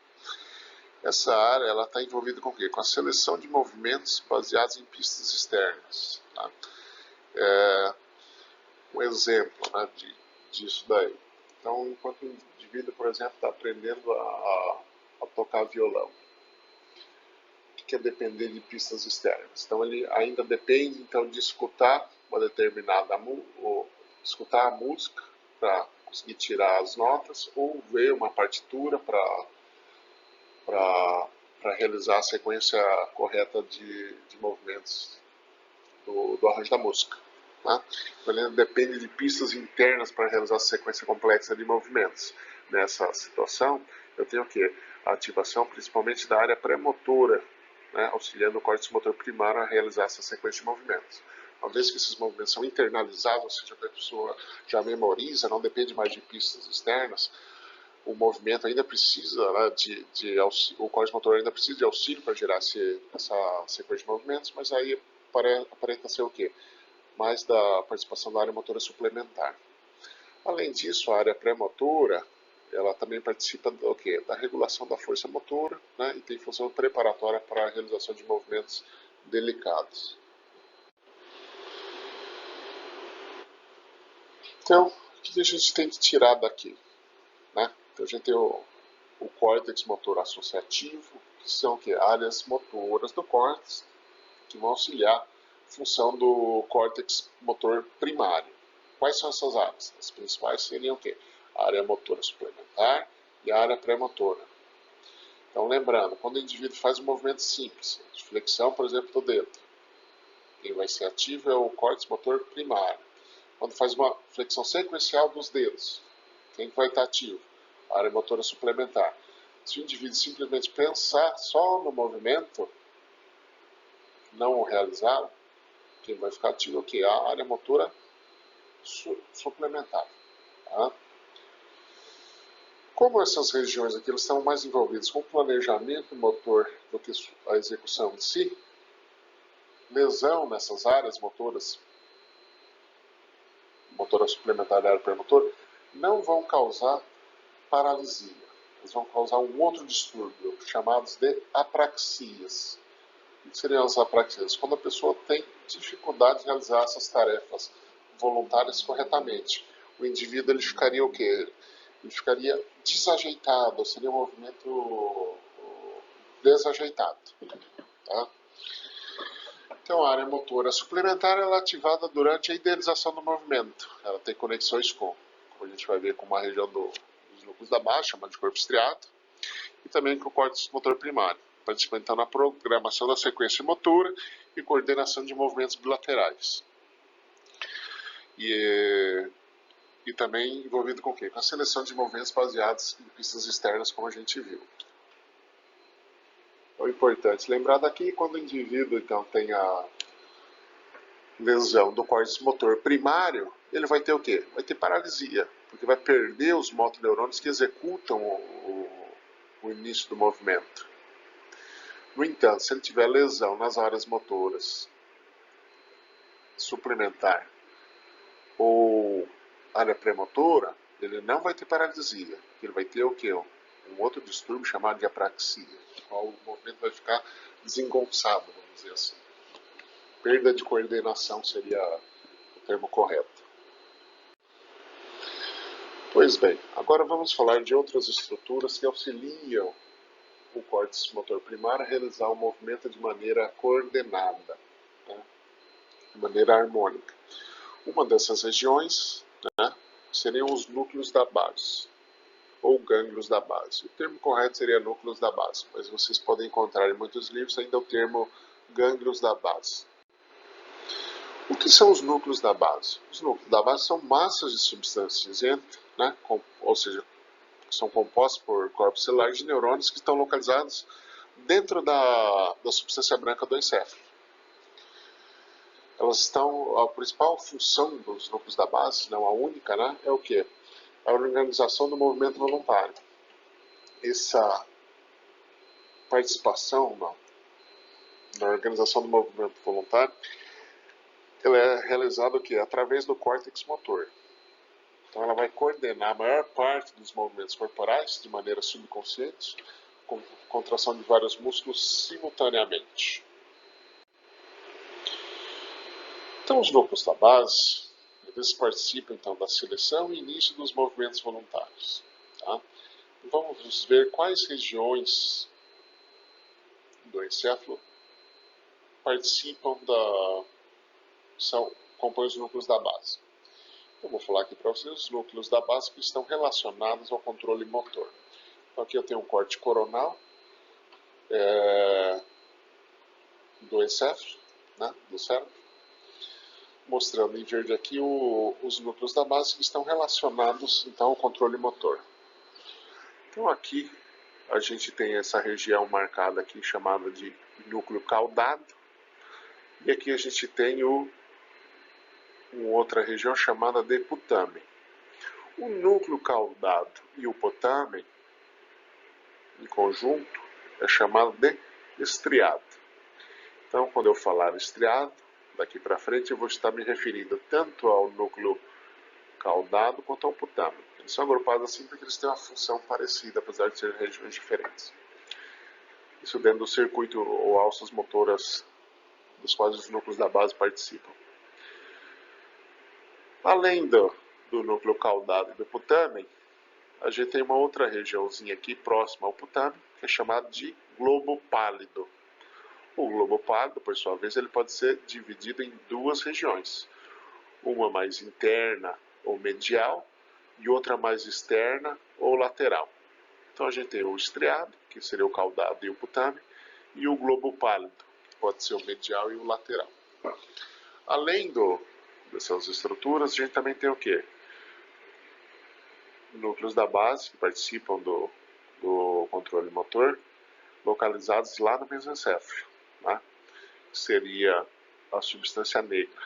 Speaker 1: Essa área está envolvida com o quê? Com a seleção de movimentos baseados em pistas externas. Tá? Um exemplo, né, disso daí. Então, enquanto o indivíduo, por exemplo, está aprendendo a tocar violão, que é depender de pistas externas. Então ele ainda depende então de escutar uma determinada escutar a música para conseguir tirar as notas ou ver uma partitura para realizar a sequência correta de movimentos do arranjo da música. Tá? Então ele ainda depende de pistas internas para realizar a sequência complexa de movimentos. Nessa situação, eu tenho o quê? A ativação principalmente da área pré-motora, né, auxiliando o córtex motor primário a realizar essa sequência de movimentos. Uma vez que esses movimentos são internalizados, ou seja, a pessoa já memoriza, não depende mais de pistas externas, o movimento ainda precisa, né, o córtex motor ainda precisa de auxílio para gerar essa sequência de movimentos, mas aí aparenta ser o quê? Mais da participação da área motora suplementar. Além disso, a área pré-motora ela também participa do quê? Da regulação da força motora, né, e tem função preparatória para a realização de movimentos delicados. Então, o que a gente tem que tirar daqui? Né? Então, a gente tem o córtex motor associativo, que são o quê? Áreas motoras do córtex, que vão auxiliar a função do córtex motor primário. Quais são essas áreas? As principais seriam o quê? A área motora suplementar e a área pré-motora. Então, lembrando, quando o indivíduo faz um movimento simples, de flexão, por exemplo, do dedo, quem vai ser ativo é o córtex motor primário. Quando faz uma flexão sequencial dos dedos, quem vai estar ativo? A área motora suplementar. Se o indivíduo simplesmente pensar só no movimento, não o realizar, quem vai ficar ativo é o quê? A área motora suplementar. Tá? Como essas regiões aqui estão mais envolvidas com o planejamento motor do que a execução em si, lesão nessas áreas motoras, motora suplementar e área pré-motora, não vão causar paralisia. Eles vão causar um outro distúrbio, chamados de apraxias. O que seriam as apraxias? Quando a pessoa tem dificuldade de realizar essas tarefas voluntárias corretamente. O indivíduo ele ficaria o quê? ele ficaria desajeitado, seria um movimento desajeitado. Tá? Então, a área motora suplementar ela é ativada durante a idealização do movimento. Ela tem conexões como a gente vai ver, com uma região dos núcleos da base, chamada de corpo estriado, e também com o córtex motor primário, participando na programação da sequência motora e coordenação de movimentos bilaterais. E também envolvido com o quê? Com a seleção de movimentos baseados em pistas externas, como a gente viu. Então, é importante lembrar daqui, quando o indivíduo então tem a lesão do córtex motor primário, ele vai ter o quê? Vai ter paralisia, porque vai perder os motoneurônios que executam o início do movimento. No entanto, se ele tiver lesão nas áreas motoras suplementar ou área premotora, ele não vai ter paralisia. Ele vai ter o quê? Um outro distúrbio chamado de apraxia, no qual o movimento vai ficar desengonçado, vamos dizer assim. Perda de coordenação seria o termo correto. Pois bem, agora vamos falar de outras estruturas que auxiliam o córtex motor primário a realizar o movimento de maneira coordenada, né? De maneira harmônica. Uma dessas regiões, né, seriam os núcleos da base, ou gânglios da base. O termo correto seria núcleos da base, mas vocês podem encontrar em muitos livros ainda o termo gânglios da base. O que são os núcleos da base? Os núcleos da base são massas de substância cinzenta, né, ou seja, são compostos por corpos celulares de neurônios que estão localizados dentro da substância branca do encéfalo. Elas estão, a principal função dos núcleos da base, não a única, né, é o quê? A organização do movimento voluntário. Essa participação na organização do movimento voluntário, ela é realizada o quê? Através do córtex motor. Então ela vai coordenar a maior parte dos movimentos corporais de maneira subconsciente, com contração de vários músculos simultaneamente. Então os núcleos da base, eles participam então da seleção e início dos movimentos voluntários. Tá? Vamos ver quais regiões do encéfalo participam compõem os núcleos da base. Eu vou falar aqui para vocês os núcleos da base que estão relacionados ao controle motor. Então aqui eu tenho um corte coronal do encéfalo, né, do cérebro, mostrando em verde aqui os núcleos da base que estão relacionados então ao controle motor. Então aqui a gente tem essa região marcada aqui chamada de núcleo caudado, e aqui a gente tem uma outra região chamada de putamen. O núcleo caudado e o putamen, em conjunto, é chamado de estriado. Então, quando eu falar estriado, daqui para frente eu vou estar me referindo tanto ao núcleo caudado quanto ao putamen. Eles são agrupados assim porque eles têm uma função parecida, apesar de serem regiões diferentes. Isso dentro do circuito ou alças motoras dos quais os núcleos da base participam. Além do núcleo caudado e do putamen, a gente tem uma outra regiãozinha aqui próxima ao putamen, que é chamada de globo pálido. O globo pálido, por sua vez, ele pode ser dividido em duas regiões. Uma mais interna ou medial e outra mais externa ou lateral. Então a gente tem o estriado, que seria o caudado e o putamen, e o globo pálido, que pode ser o medial e o lateral. Além dessas estruturas, a gente também tem o quê? Núcleos da base, que participam do controle motor, localizados lá no mesencéfalo, né? Que seria a substância negra.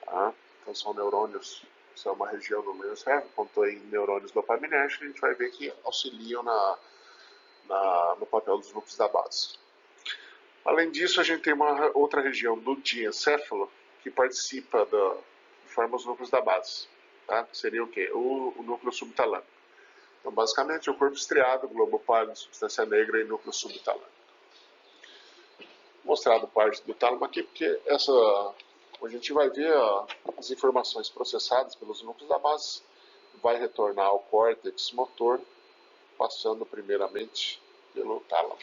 Speaker 1: Tá? Então são neurônios, isso é uma região do mesencéfalo, contém neurônios dopaminérgicos, a gente vai ver que auxiliam no papel dos núcleos da base. Além disso, a gente tem uma outra região do diencéfalo que participa forma os núcleos da base, tá? Seria o quê? O núcleo subtalâmico. Então, basicamente, o corpo estriado, globo pálido, substância negra e núcleo subtalâmico. Mostrado parte do tálamo aqui, porque a gente vai ver as informações processadas pelos núcleos da base vai retornar ao córtex motor, passando primeiramente pelo tálamo.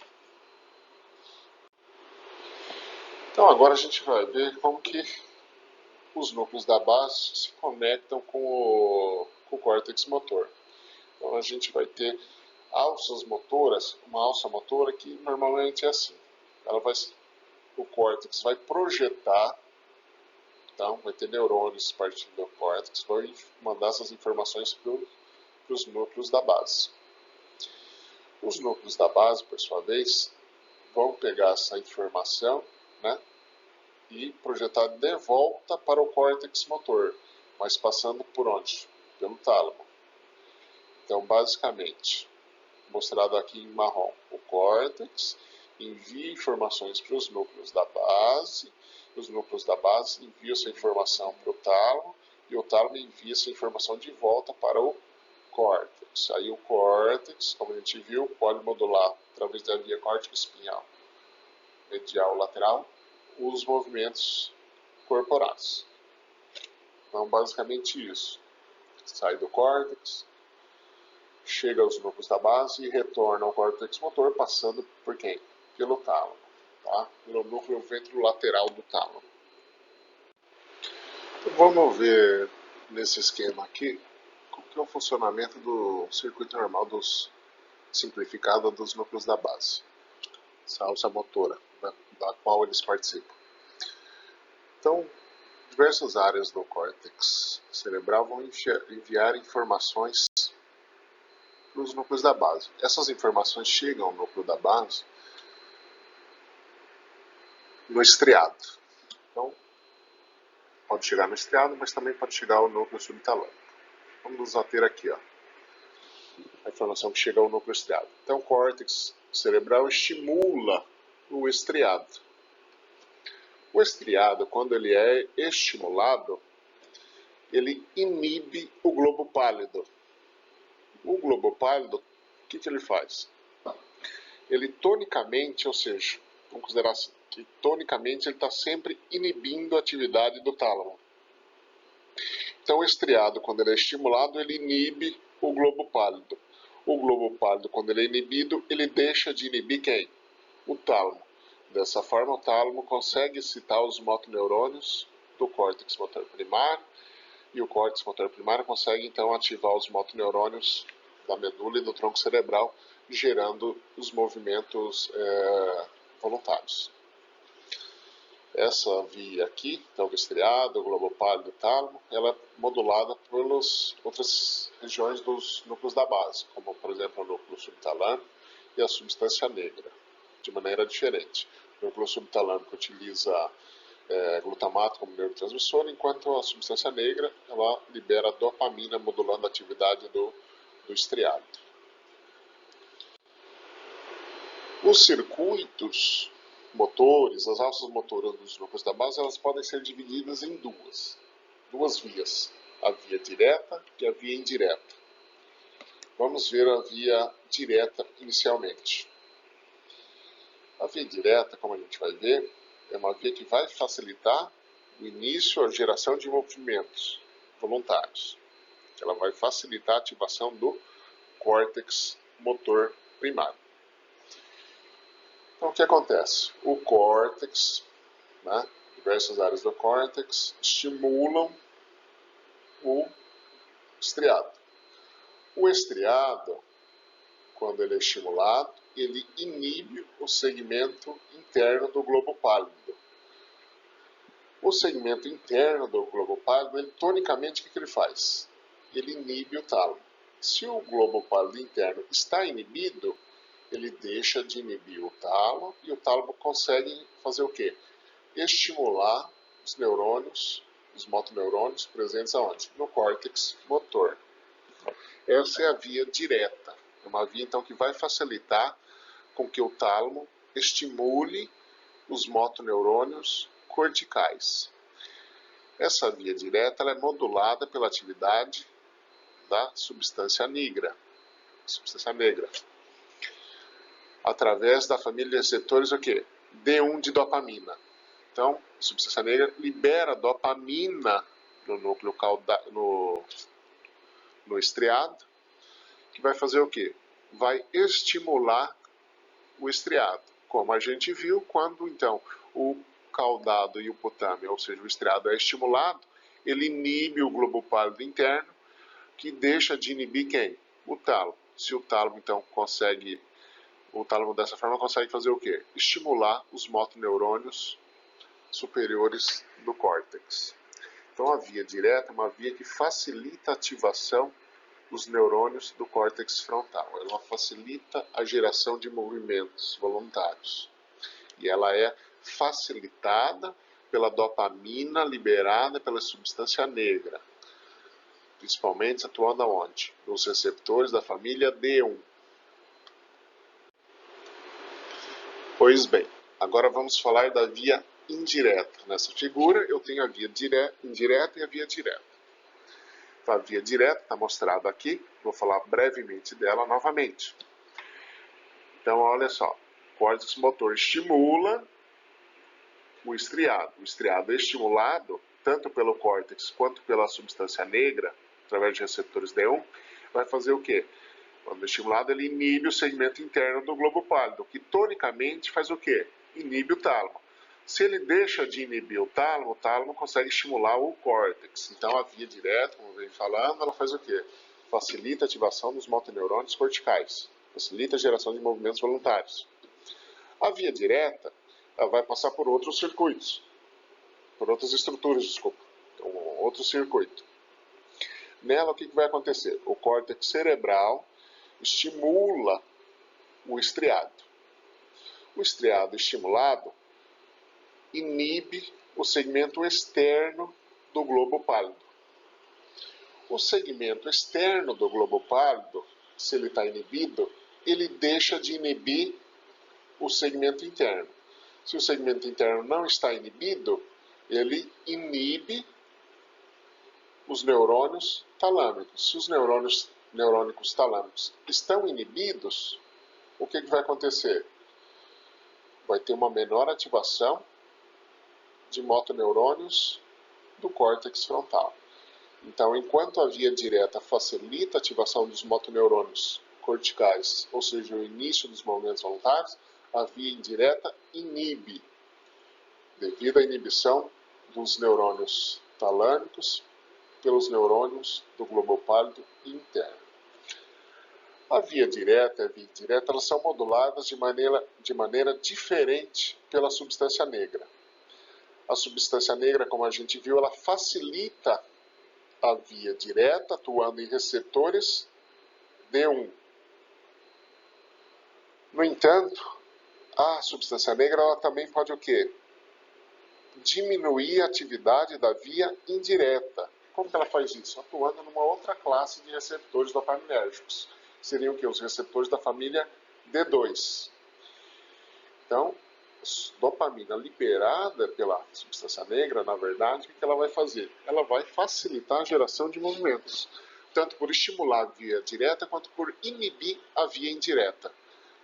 Speaker 1: Então agora a gente vai ver como que os núcleos da base se conectam com o córtex motor. Então a gente vai ter alças motoras, uma alça motora que normalmente é assim. O córtex vai projetar, então vai ter neurônios partindo do córtex, vai mandar essas informações para os núcleos da base. Os núcleos da base, por sua vez, vão pegar essa informação, né, e projetar de volta para o córtex motor, mas passando por onde? Pelo tálamo. Então, basicamente, mostrado aqui em marrom, o córtex envia informações para os núcleos da base, os núcleos da base enviam essa informação para o tálamo, e o tálamo envia essa informação de volta para o córtex. Aí o córtex, como a gente viu, pode modular através da via córtico-espinhal medial lateral os movimentos corporais. Então, basicamente isso. Sai do córtex, chega aos núcleos da base e retorna ao córtex motor, passando por quem? Pelo tálamo, tá? Pelo núcleo ventrolateral do tálamo. Então, vamos ver nesse esquema aqui qual que é o funcionamento do circuito normal simplificado dos núcleos da base. Essa alça motora, da qual eles participam. Então, diversas áreas do córtex cerebral vão enviar informações para os núcleos da base. Essas informações chegam ao núcleo da base no estriado. Então, pode chegar no estriado, mas também pode chegar ao núcleo subtalâmico. Vamos nos ater aqui, ó, a informação que chega ao núcleo estriado. Então, o córtex cerebral estimula o estriado. O estriado, quando ele é estimulado, ele inibe o globo pálido. O globo pálido, o que ele faz? Ele tonicamente, ou seja, vamos considerar assim, que tonicamente ele está sempre inibindo a atividade do tálamo. Então o estriado, quando ele é estimulado, ele inibe o globo pálido. O globo pálido, quando ele é inibido, ele deixa de inibir quem? O tálamo. Dessa forma, o tálamo consegue excitar os motoneurônios do córtex motor primário, e o córtex motor primário consegue então ativar os motoneurônios da medula e do tronco cerebral, gerando os movimentos voluntários. Essa via aqui, então o estriado, o globo pálido e o tálamo, ela é modulada pelas outras regiões dos núcleos da base, como por exemplo o núcleo subtalâmico e a substância negra, de maneira diferente. O núcleo subtalâmico utiliza glutamato como neurotransmissor, enquanto a substância negra ela libera dopamina, modulando a atividade do estriado. Os circuitos motores, as alças motoras dos núcleos da base, elas podem ser divididas em duas vias, a via direta e a via indireta. Vamos ver a via direta inicialmente. A via direta, como a gente vai ver, é uma via que vai facilitar o início, a geração de movimentos voluntários. Ela vai facilitar a ativação do córtex motor primário. Então, o que acontece? O córtex, né, diversas áreas do córtex, estimulam o estriado. O estriado, quando ele é estimulado, ele inibe o segmento interno do globo pálido. O segmento interno do globo pálido, ele, tonicamente, o que ele faz? Ele inibe o tálamo. Se o globo pálido interno está inibido, ele deixa de inibir o tálamo e o tálamo consegue fazer o quê? Estimular os neurônios, os motoneurônios presentes aonde? No córtex motor. Essa é a via direta. É uma via, então, que vai facilitar com que o tálamo estimule os motoneurônios corticais. Essa via direta ela é modulada pela atividade da substância negra. Através da família de receptores o quê? D1 de dopamina. Então, a substância negra libera dopamina no no estriado, que vai fazer o quê? Vai estimular o estriado, como a gente viu quando então o caudado e o putame, ou seja, o estriado é estimulado, ele inibe o globo pálido interno, que deixa de inibir quem? O tálamo. Se o tálamo então consegue, o tálamo dessa forma consegue fazer o quê? Estimular os motoneurônios superiores do córtex. Então a via direta é uma via que facilita a ativação dos neurônios do córtex frontal. Ela facilita a geração de movimentos voluntários. E ela é facilitada pela dopamina liberada pela substância negra, principalmente atuando aonde? Nos receptores da família D1. Pois bem, agora vamos falar da via indireta. Nessa figura eu tenho a via indireta e a via direta. Então, a via direta está mostrada aqui, vou falar brevemente dela novamente. Então olha só, o córtex motor estimula o estriado. O estriado é estimulado tanto pelo córtex quanto pela substância negra, através de receptores D1, vai fazer o quê? Quando estimulado, ele inibe o segmento interno do globo pálido, que tonicamente faz o quê? Inibe o tálamo. Se ele deixa de inibir o tálamo consegue estimular o córtex. Então a via direta, como vem falando, ela faz o quê? Facilita a ativação dos motoneurônios corticais, facilita a geração de movimentos voluntários. A via direta, ela vai passar por outros circuitos, por outras estruturas, desculpa, então, outro circuito. Nela, o que vai acontecer? O córtex cerebral estimula o estriado. O estriado estimulado inibe o segmento externo do globo pálido. O segmento externo do globo pálido, se ele está inibido, ele deixa de inibir o segmento interno. Se o segmento interno não está inibido, ele inibe os neurônios talâmicos. Se os neurônicos talâmicos estão inibidos, o que vai acontecer? Vai ter uma menor ativação de motoneurônios do córtex frontal. Então, enquanto a via direta facilita a ativação dos motoneurônios corticais, ou seja, o início dos movimentos voluntários, a via indireta inibe, devido à inibição dos neurônios talâmicos pelos neurônios do globo pálido interno. A via direta e a via indireta, elas são moduladas de maneira diferente pela substância negra. A substância negra, como a gente viu, ela facilita a via direta, atuando em receptores D1. No entanto, a substância negra ela também pode o quê? Diminuir a atividade da via indireta. Como que ela faz isso? Atuando numa outra classe de receptores dopaminérgicos. Seriam o quê? Os receptores da família D2. Então, dopamina liberada pela substância negra, na verdade, o que ela vai fazer? Ela vai facilitar a geração de movimentos, tanto por estimular a via direta, quanto por inibir a via indireta.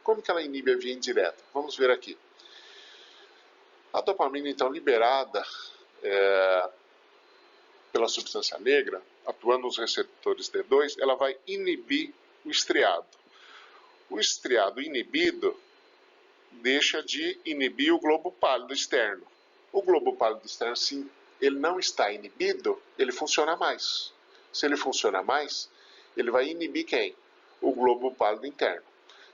Speaker 1: Como que ela inibe a via indireta? Vamos ver aqui. A dopamina, então, liberada pela substância negra, atuando nos receptores D2, ela vai inibir o estriado. O estriado inibido deixa de inibir o globo pálido externo. O globo pálido externo, se ele não está inibido, ele funciona mais. Se ele funciona mais, ele vai inibir quem? O globo pálido interno.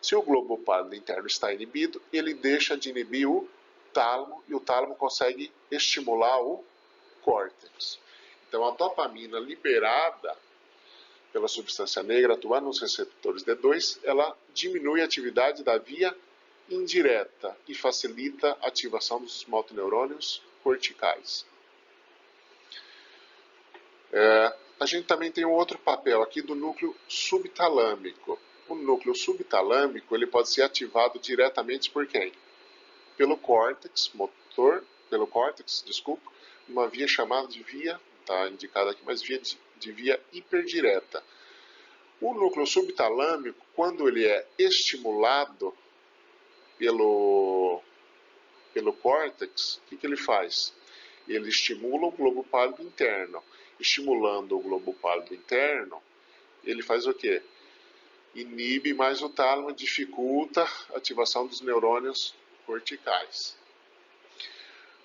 Speaker 1: Se o globo pálido interno está inibido, ele deixa de inibir o tálamo e o tálamo consegue estimular o córtex. Então a dopamina liberada pela substância negra atuando nos receptores D2, ela diminui a atividade da via indireta e facilita a ativação dos motoneurônios corticais. A gente também tem um outro papel aqui do núcleo subtalâmico. O núcleo subtalâmico ele pode ser ativado diretamente por quem? Pelo córtex motor, uma via chamada de via, está indicada aqui, mas de via hiperdireta. O núcleo subtalâmico, quando ele é estimulado pelo córtex, o que ele faz? Ele estimula o globo pálido interno. Estimulando o globo pálido interno, ele faz o quê? Inibe mais o tálamo, dificulta a ativação dos neurônios corticais.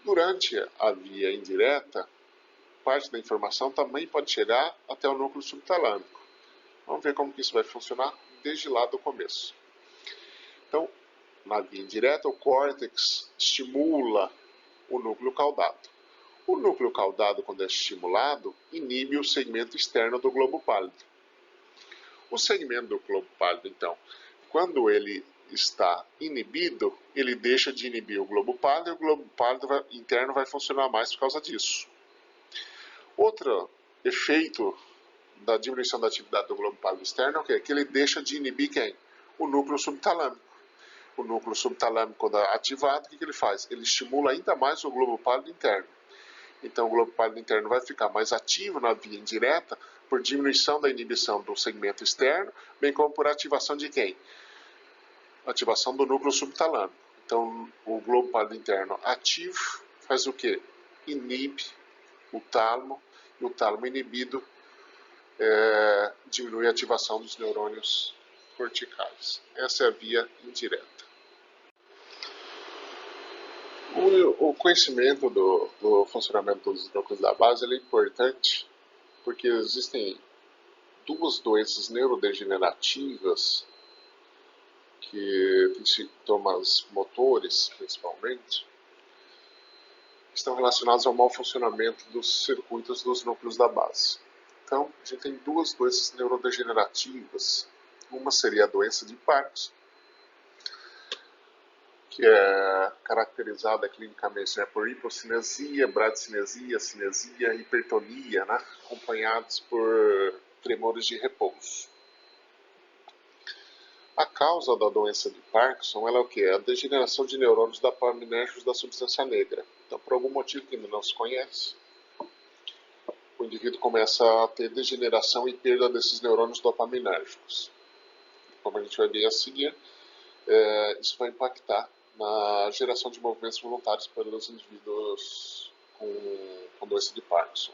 Speaker 1: Durante a via indireta, parte da informação também pode chegar até o núcleo subtalâmico. Vamos ver como que isso vai funcionar desde lá do começo. Então, na via indireta, o córtex estimula o núcleo caudado. O núcleo caudado, quando é estimulado, inibe o segmento externo do globo pálido. O segmento do globo pálido, então, quando ele está inibido, ele deixa de inibir o globo pálido e o globo pálido interno vai funcionar mais por causa disso. Outro efeito da diminuição da atividade do globo pálido externo é o quê? Que ele deixa de inibir quem? O núcleo subtalâmico. O núcleo subtalâmico, quando é ativado, o que ele faz? Ele estimula ainda mais o globo pálido interno. Então o globo pálido interno vai ficar mais ativo na via indireta por diminuição da inibição do segmento externo, bem como por ativação de quem? Ativação do núcleo subtalâmico. Então o globo pálido interno ativo faz o quê? Inibe o tálamo, e o tálamo inibido diminui a ativação dos neurônios corticais. Essa é a via indireta. O conhecimento do funcionamento dos núcleos da base é importante porque existem duas doenças neurodegenerativas que têm sintomas motores, principalmente, que estão relacionados ao mau funcionamento dos circuitos dos núcleos da base. Então, a gente tem duas doenças neurodegenerativas. Uma seria a doença de Parkinson, que é caracterizada clinicamente por hipocinesia, bradicinesia, cinesia e hipertonia, né, acompanhados por tremores de repouso. A causa da doença de Parkinson é o quê? A degeneração de neurônios dopaminérgicos da substância negra. Então, por algum motivo que ainda não se conhece, o indivíduo começa a ter degeneração e perda desses neurônios dopaminérgicos. Como a gente vai ver a seguir, isso vai impactar na geração de movimentos voluntários pelos indivíduos com doença de Parkinson.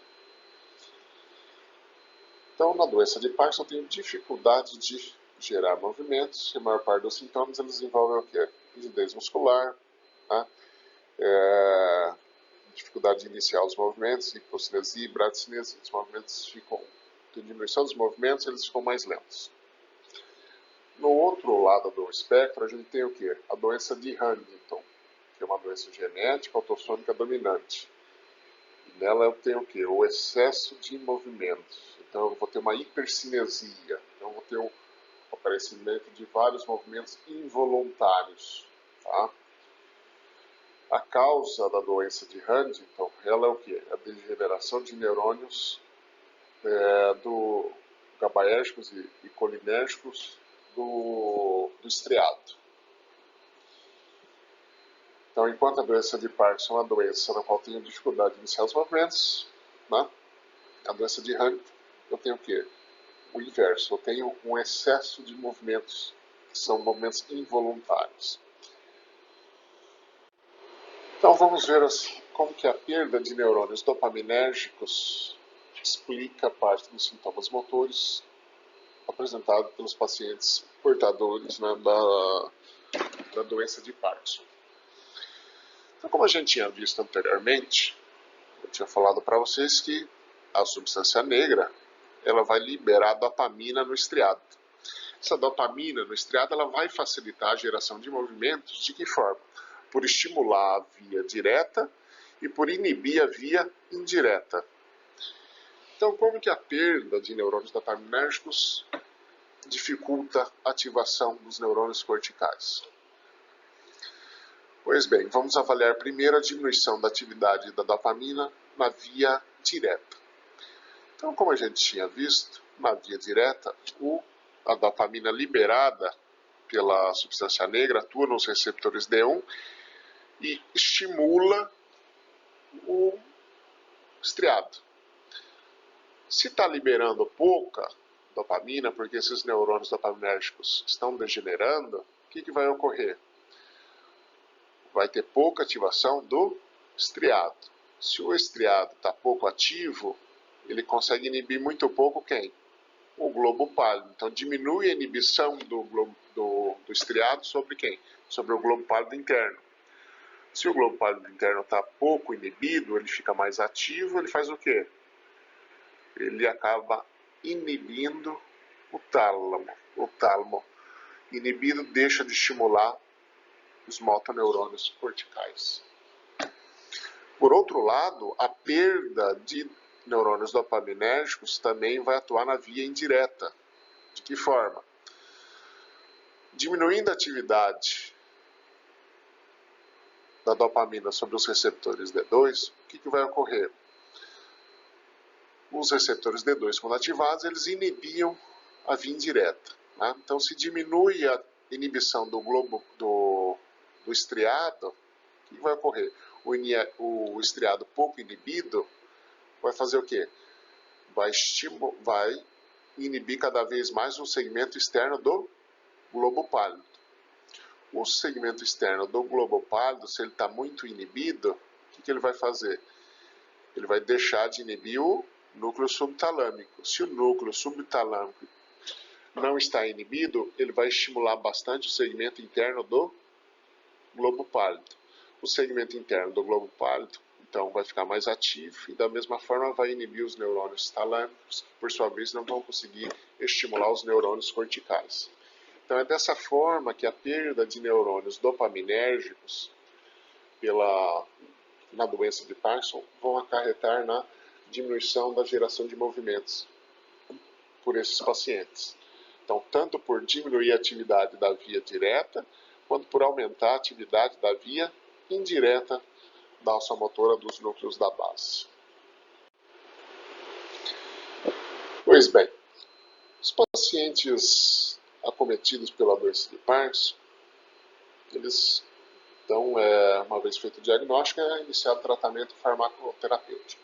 Speaker 1: Então, na doença de Parkinson, tem dificuldade de gerar movimentos, e a maior parte dos sintomas eles envolvem o quê? Rigidez muscular, né? Dificuldade de iniciar os movimentos, hipocinesia e bradicinesia. Os movimentos ficam, com diminuição dos movimentos, eles ficam mais lentos. No outro lado do espectro, a gente tem o quê? A doença de Huntington, que é uma doença genética autossômica dominante. E nela eu tenho o quê? O excesso de movimentos. Então eu vou ter uma hipercinesia. Então eu vou ter o aparecimento de vários movimentos involuntários. Tá? A causa da doença de Huntington, ela é o quê? A degeneração de neurônios do GABAérgicos e colinérgicos do estriado. Então, enquanto a doença de Parkinson é uma doença na qual eu tenho dificuldade de iniciar os movimentos, né? A doença de Huntington, eu tenho o quê? O inverso, eu tenho um excesso de movimentos, que são movimentos involuntários. Então, vamos ver como que a perda de neurônios dopaminérgicos explica parte dos sintomas motores apresentados pelos pacientes portadores, né, da doença de Parkinson. Então, como a gente tinha visto anteriormente, eu tinha falado para vocês que a substância negra ela vai liberar dopamina no estriado. Essa dopamina no estriado ela vai facilitar a geração de movimentos de que forma? Por estimular a via direta e por inibir a via indireta. Então, como que a perda de neurônios dopaminérgicos dificulta a ativação dos neurônios corticais? Pois bem, vamos avaliar primeiro a diminuição da atividade da dopamina na via direta. Então, como a gente tinha visto, na via direta, a dopamina liberada pela substância negra atua nos receptores D1 e estimula o estriado. Se está liberando pouca dopamina, porque esses neurônios dopaminérgicos estão degenerando, o que vai ocorrer? Vai ter pouca ativação do estriado. Se o estriado está pouco ativo, ele consegue inibir muito pouco quem? o globo pálido. Então diminui a inibição do estriado sobre quem? Sobre o globo pálido interno. Se o globo pálido interno está pouco inibido, ele fica mais ativo, ele faz o quê? Ele acaba inibindo o tálamo. O tálamo inibido deixa de estimular os motoneurônios corticais. Por outro lado, a perda de neurônios dopaminérgicos também vai atuar na via indireta. De que forma? Diminuindo a atividade da dopamina sobre os receptores D2, o que vai ocorrer? Os receptores D2, quando ativados, eles inibiam a via indireta. Né? Então, se diminui a inibição do globo do estriado, o que vai ocorrer? O estriado pouco inibido vai fazer o quê? Vai inibir cada vez mais o segmento externo do globo pálido. O segmento externo do globo pálido, se ele está muito inibido, o que ele vai fazer? Ele vai deixar de inibir o núcleo subtalâmico. Se o núcleo subtalâmico não está inibido, ele vai estimular bastante o segmento interno do globo pálido. O segmento interno do globo pálido, então, vai ficar mais ativo e, da mesma forma, vai inibir os neurônios talâmicos, que, por sua vez, não vão conseguir estimular os neurônios corticais. Então, é dessa forma que a perda de neurônios dopaminérgicos na doença de Parkinson vão acarretar na diminuição da geração de movimentos por esses pacientes. Então, tanto por diminuir a atividade da via direta, quanto por aumentar a atividade da via indireta da alça motora dos núcleos da base. Pois bem, os pacientes acometidos pela doença de Parkinson, eles, então, uma vez feito o diagnóstico, é iniciado o tratamento farmacoterapêutico.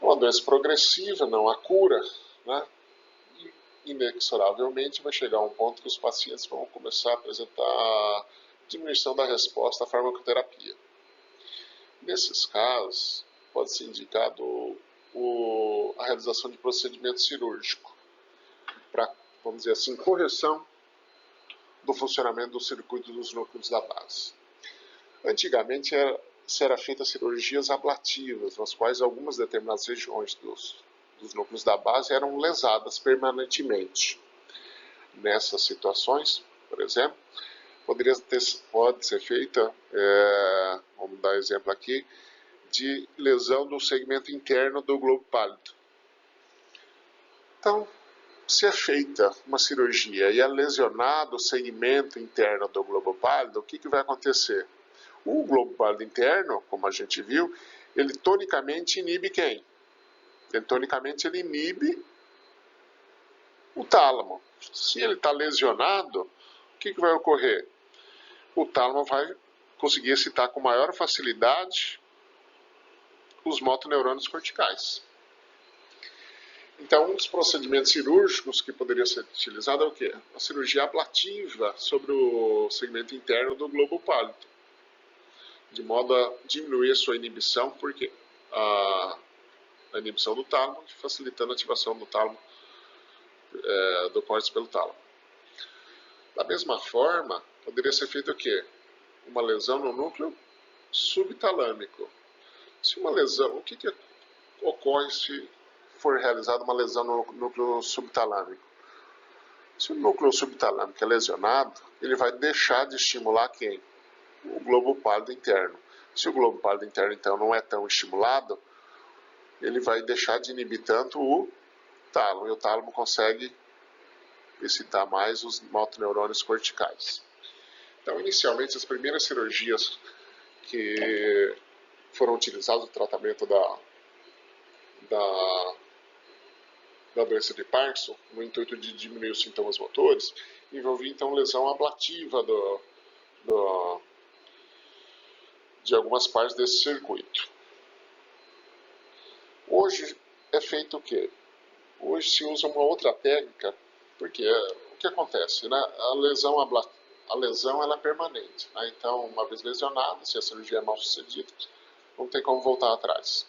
Speaker 1: Uma doença progressiva, não há cura, né? E inexoravelmente vai chegar a um ponto que os pacientes vão começar a apresentar diminuição da resposta à farmacoterapia. Nesses casos, pode ser indicado a realização de procedimento cirúrgico para, vamos dizer assim, correção do funcionamento do circuito dos núcleos da base. Antigamente era feita cirurgias ablativas, nas quais algumas determinadas regiões dos núcleos da base eram lesadas permanentemente. Nessas situações, por exemplo, pode ser feita, vamos dar exemplo aqui, de lesão do segmento interno do globo pálido. Então, se é feita uma cirurgia e é lesionado o segmento interno do globo pálido, o que vai acontecer? O globo pálido interno, como a gente viu, ele tonicamente inibe quem? Tonicamente ele inibe o tálamo. Se ele está lesionado, o que vai ocorrer? O tálamo vai conseguir excitar com maior facilidade os motoneurônios corticais. Então, um dos procedimentos cirúrgicos que poderia ser utilizado é o quê? A cirurgia ablativa sobre o segmento interno do globo pálido, de modo a diminuir a sua inibição, porque a inibição do tálamo, facilitando a ativação do tálamo, do córtex pelo tálamo. Da mesma forma, poderia ser feito o quê? Uma lesão no núcleo subtalâmico. Se uma lesão, o que ocorre se for realizada uma lesão no núcleo subtalâmico? Se o núcleo subtalâmico é lesionado, ele vai deixar de estimular quem? O globo pálido interno. Se o globo pálido interno, então, não é tão estimulado, ele vai deixar de inibir tanto o tálamo, e o tálamo consegue excitar mais os motoneurônios corticais. Então, inicialmente, as primeiras cirurgias que foram utilizadas no tratamento da doença de Parkinson, no intuito de diminuir os sintomas motores, envolvia então lesão ablativa de algumas partes desse circuito. Hoje é feito o quê? Hoje se usa uma outra técnica, porque o que acontece? Né? A lesão ela é permanente. Né? Então, uma vez lesionada, se a cirurgia é mal sucedida, não tem como voltar atrás.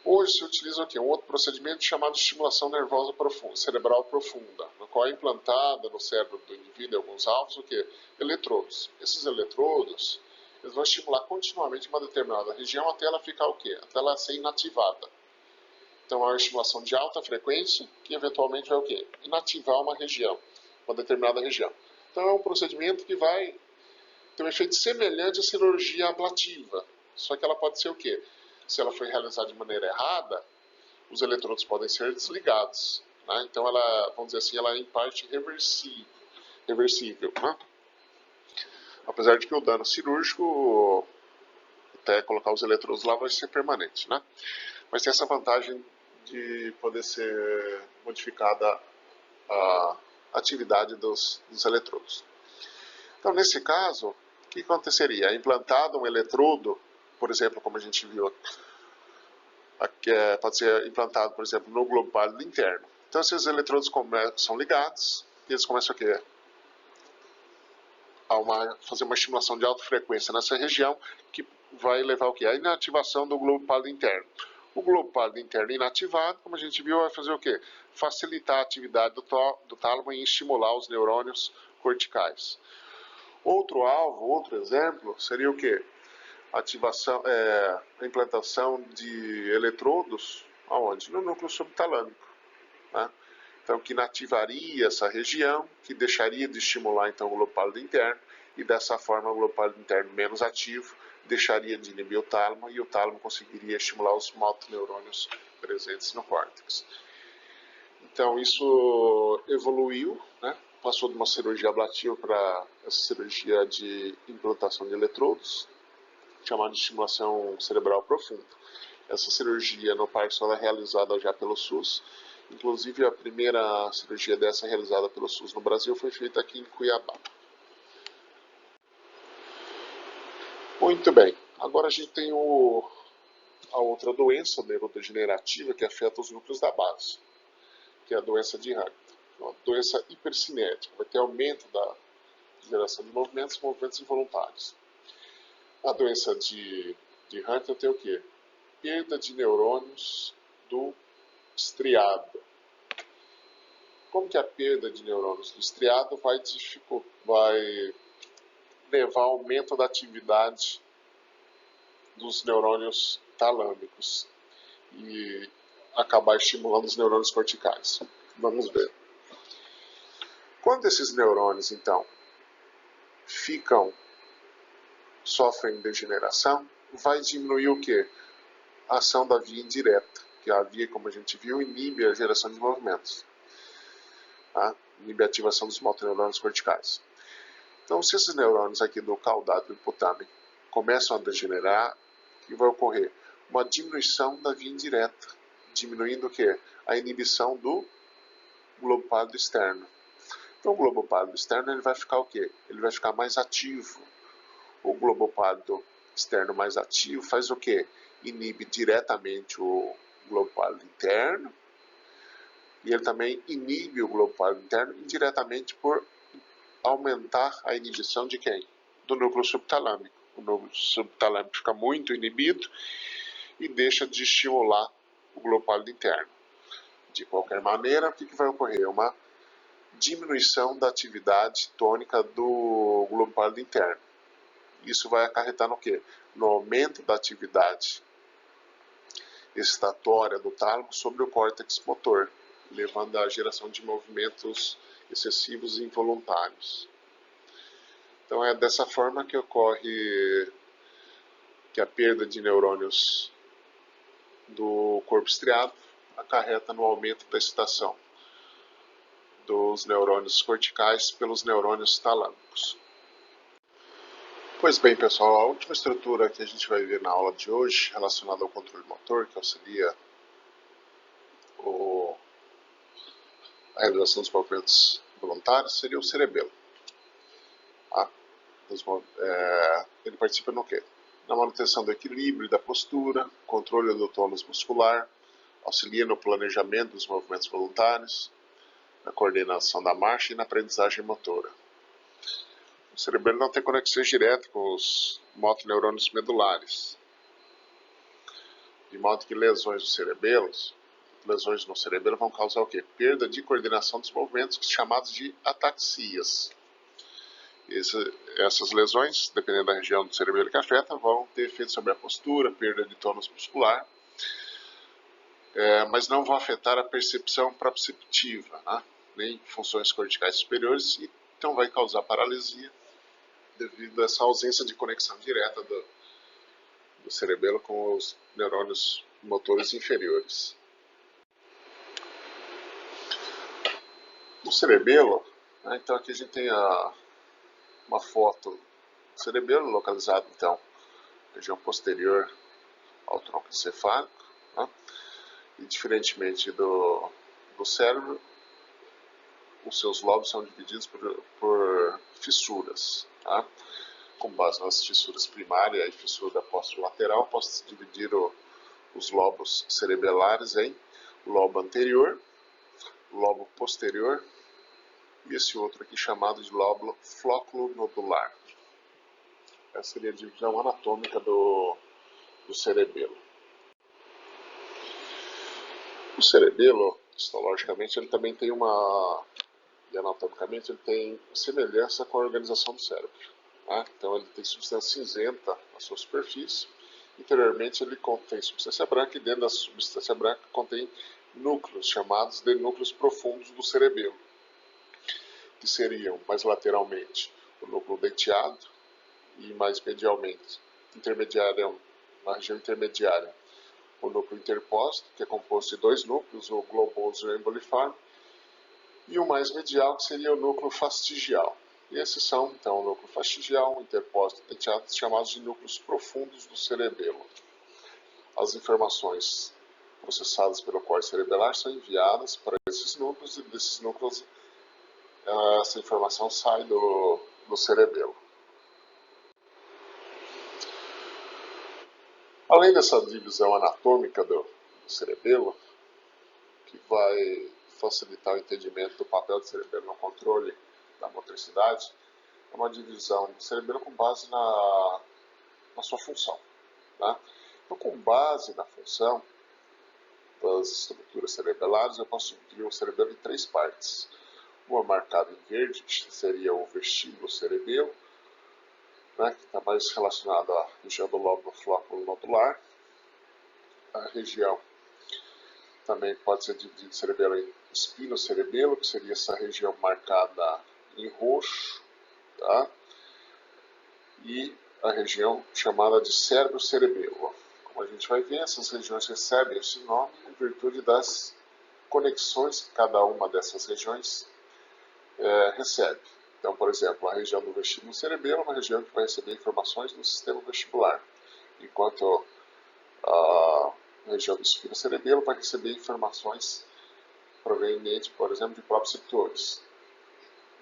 Speaker 1: Hoje se utiliza aqui um outro procedimento chamado de estimulação nervosa profunda, cerebral profunda, no qual é implantada no cérebro do indivíduo alguns alvos, o quê? Eletrodos. Esses eletrodos, eles vão estimular continuamente uma determinada região até ela ficar o quê? Até ela ser inativada. Então é uma estimulação de alta frequência que eventualmente vai o quê? Inativar uma região, uma determinada região. Então é um procedimento que vai ter um efeito semelhante à cirurgia ablativa, só que ela pode ser o quê? Se ela foi realizada de maneira errada, os eletrodos podem ser desligados. Né? Então ela, vamos dizer assim, ela é em parte reversível. Né? Apesar de que o dano cirúrgico, até colocar os eletrodos lá, vai ser permanente. Né? Mas tem essa vantagem de poder ser modificada a atividade dos eletrodos. Então, nesse caso, o que aconteceria? É implantado um eletrodo, por exemplo, como a gente viu aqui, pode ser implantado, por exemplo, no globo pálido interno. Então, esses eletrodos são ligados e eles começam a quê? Fazer uma estimulação de alta frequência nessa região que vai levar o quê? A inativação do globo pálido interno. O globo pálido interno inativado, como a gente viu, vai fazer o quê? Facilitar a atividade do tálamo em estimular os neurônios corticais. Outro alvo, outro exemplo, seria o quê? A implantação de eletrodos, aonde? No núcleo subtalâmico. Né? Então, que inativaria essa região, que deixaria de estimular então o globo pálido interno, e dessa forma o globo pálido interno menos ativo deixaria de inibir o tálamo, e o tálamo conseguiria estimular os motoneurônios presentes no córtex. Então, isso evoluiu, né? Passou de uma cirurgia ablativa para essa cirurgia de implantação de eletrodos, chamada de estimulação cerebral profunda. Essa cirurgia no Parkinson é realizada já pelo SUS. Inclusive, a primeira cirurgia dessa realizada pelo SUS no Brasil foi feita aqui em Cuiabá. Muito bem. Agora a gente tem a outra doença neurodegenerativa que afeta os núcleos da base, que é a doença de Huntington. Uma doença hipercinética, vai ter aumento da geração de movimentos involuntários. A doença de Huntington tem o quê? Perda de neurônios do estriado. Como que a perda de neurônios do estriado vai levar ao aumento da atividade dos neurônios talâmicos e acabar estimulando os neurônios corticais? Vamos ver. Quando esses neurônios, então, sofrem degeneração, vai diminuir o quê? A ação da via indireta, que a via, como a gente viu, inibe a geração de movimentos. Tá? Inibe a ativação dos motoneurônios corticais. Então, se esses neurônios aqui do caudado e do hipotálamo começam a degenerar, o que vai ocorrer? Uma diminuição da via indireta, diminuindo o quê? A inibição do globo pálido externo. Então, o globo pálido externo ele vai ficar o quê? Ele vai ficar mais ativo. O globo pálido externo mais ativo faz o quê? Inibe diretamente o globo pálido interno, e ele também inibe o globo pálido interno indiretamente por aumentar a inibição de quem? Do núcleo subtalâmico. O núcleo subtalâmico fica muito inibido e deixa de estimular o globo pálido interno. De qualquer maneira, o que vai ocorrer? Uma diminuição da atividade tônica do globo pálido interno. Isso vai acarretar no quê? No aumento da atividade excitatória do tálamo sobre o córtex motor, levando à geração de movimentos excessivos e involuntários. Então é dessa forma que ocorre que a perda de neurônios do corpo estriado acarreta no aumento da excitação dos neurônios corticais pelos neurônios talâmicos. Pois bem, pessoal, a última estrutura que a gente vai ver na aula de hoje, relacionada ao controle motor, que auxilia a realização dos movimentos voluntários, seria o cerebelo. Tá? Ele participa no quê? Na manutenção do equilíbrio e da postura, controle do tônus muscular, auxilia no planejamento dos movimentos voluntários, na coordenação da marcha e na aprendizagem motora. O cerebelo não tem conexões diretas com os motoneurônios medulares. de modo que lesões no cerebelo vão causar o quê? Perda de coordenação dos movimentos, chamados de ataxias. Essas lesões, dependendo da região do cerebelo que afeta, vão ter efeito sobre a postura, perda de tônus muscular, mas não vão afetar a percepção proprioceptiva, né? Nem funções corticais superiores, e então vai causar paralisia devido a essa ausência de conexão direta do cerebelo com os neurônios motores inferiores. No cerebelo, né, então aqui a gente tem uma foto do cerebelo localizado então na região posterior ao tronco encefálico, né? E diferentemente do cérebro, os seus lobos são divididos por fissuras, tá? Com base nas fissuras primária e fissura posterolateral, posso dividir os lobos cerebelares em lobo anterior, lobo posterior e esse outro aqui chamado de lóbulo flóculo-nodular. Essa seria a divisão anatômica do cerebelo. O cerebelo, histologicamente, ele também tem e anatomicamente, ele tem semelhança com a organização do cérebro. Tá? Então, ele tem substância cinzenta na sua superfície. Interiormente, ele contém substância branca e dentro da substância branca contém núcleos, chamados de núcleos profundos do cerebelo, que seriam, mais lateralmente, o núcleo denteado e mais medialmente, na região intermediária, o núcleo interposto, que é composto de dois núcleos, o globoso e o emboliforme, e o mais medial, que seria o núcleo fastigial. E esses são, então, o núcleo fastigial, o interposto e denteado, chamados de núcleos profundos do cerebelo. As informações processadas pelo córtex cerebelar são enviadas para esses núcleos, e desses núcleos essa informação sai do cerebelo. Além dessa divisão anatômica do cerebelo, que vai facilitar o entendimento do papel do cerebelo no controle da motricidade, é uma divisão do cerebelo com base na sua função. Tá? Então, com base na função das estruturas cerebelares, eu posso dividir o cerebelo em três partes. Uma marcada em verde, que seria o vestíbulo cerebelo, né, que está mais relacionado à região do lóbulo flóculo-nodular. A região também pode ser dividida o cerebelo em espinocerebelo, que seria essa região marcada em roxo, tá? E a região chamada de cérebro-cerebelo. Como a gente vai ver, essas regiões recebem esse nome em virtude das conexões que cada uma dessas regiões recebe. Então, por exemplo, a região do vestíbulo cerebelo é uma região que vai receber informações do sistema vestibular, enquanto a região do espinocerebelo vai receber informações provenientes, por exemplo, de proprioceptores,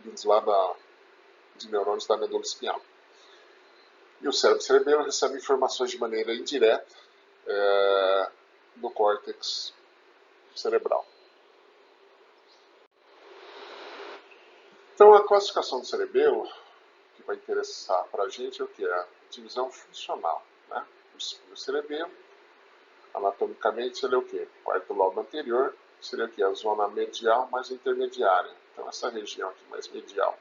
Speaker 1: vindos lá de neurônios da medula espinhal. E o cérebro cerebelo recebe informações de maneira indireta do córtex cerebral. Então, a classificação do cerebelo, que vai interessar para a gente, é o que? A divisão funcional. Né? O espinocerebelo, anatomicamente, ele é o que? Parte do lobo anterior, seria o que? A zona medial mais intermediária. Então, essa região aqui mais medial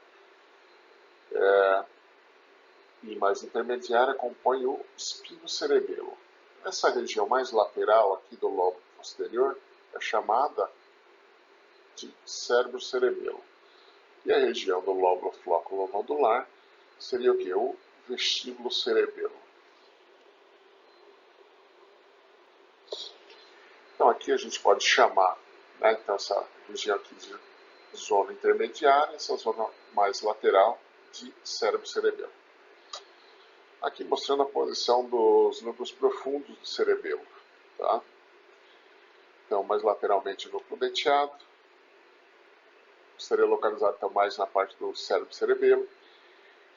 Speaker 1: e mais intermediária compõe o espinocerebelo. Essa região mais lateral aqui do lobo posterior é chamada de cérebro-cerebelo. E a região do lóbulo flóculo-nodular seria o que? O vestíbulo cerebelo. Então aqui a gente pode chamar, né, então essa região aqui de zona intermediária, essa zona mais lateral de cérebro-cerebelo. Aqui mostrando a posição dos núcleos profundos do cerebelo. Tá? Então mais lateralmente o núcleo denteado, seria localizado então, mais na parte do cérebro-cerebelo.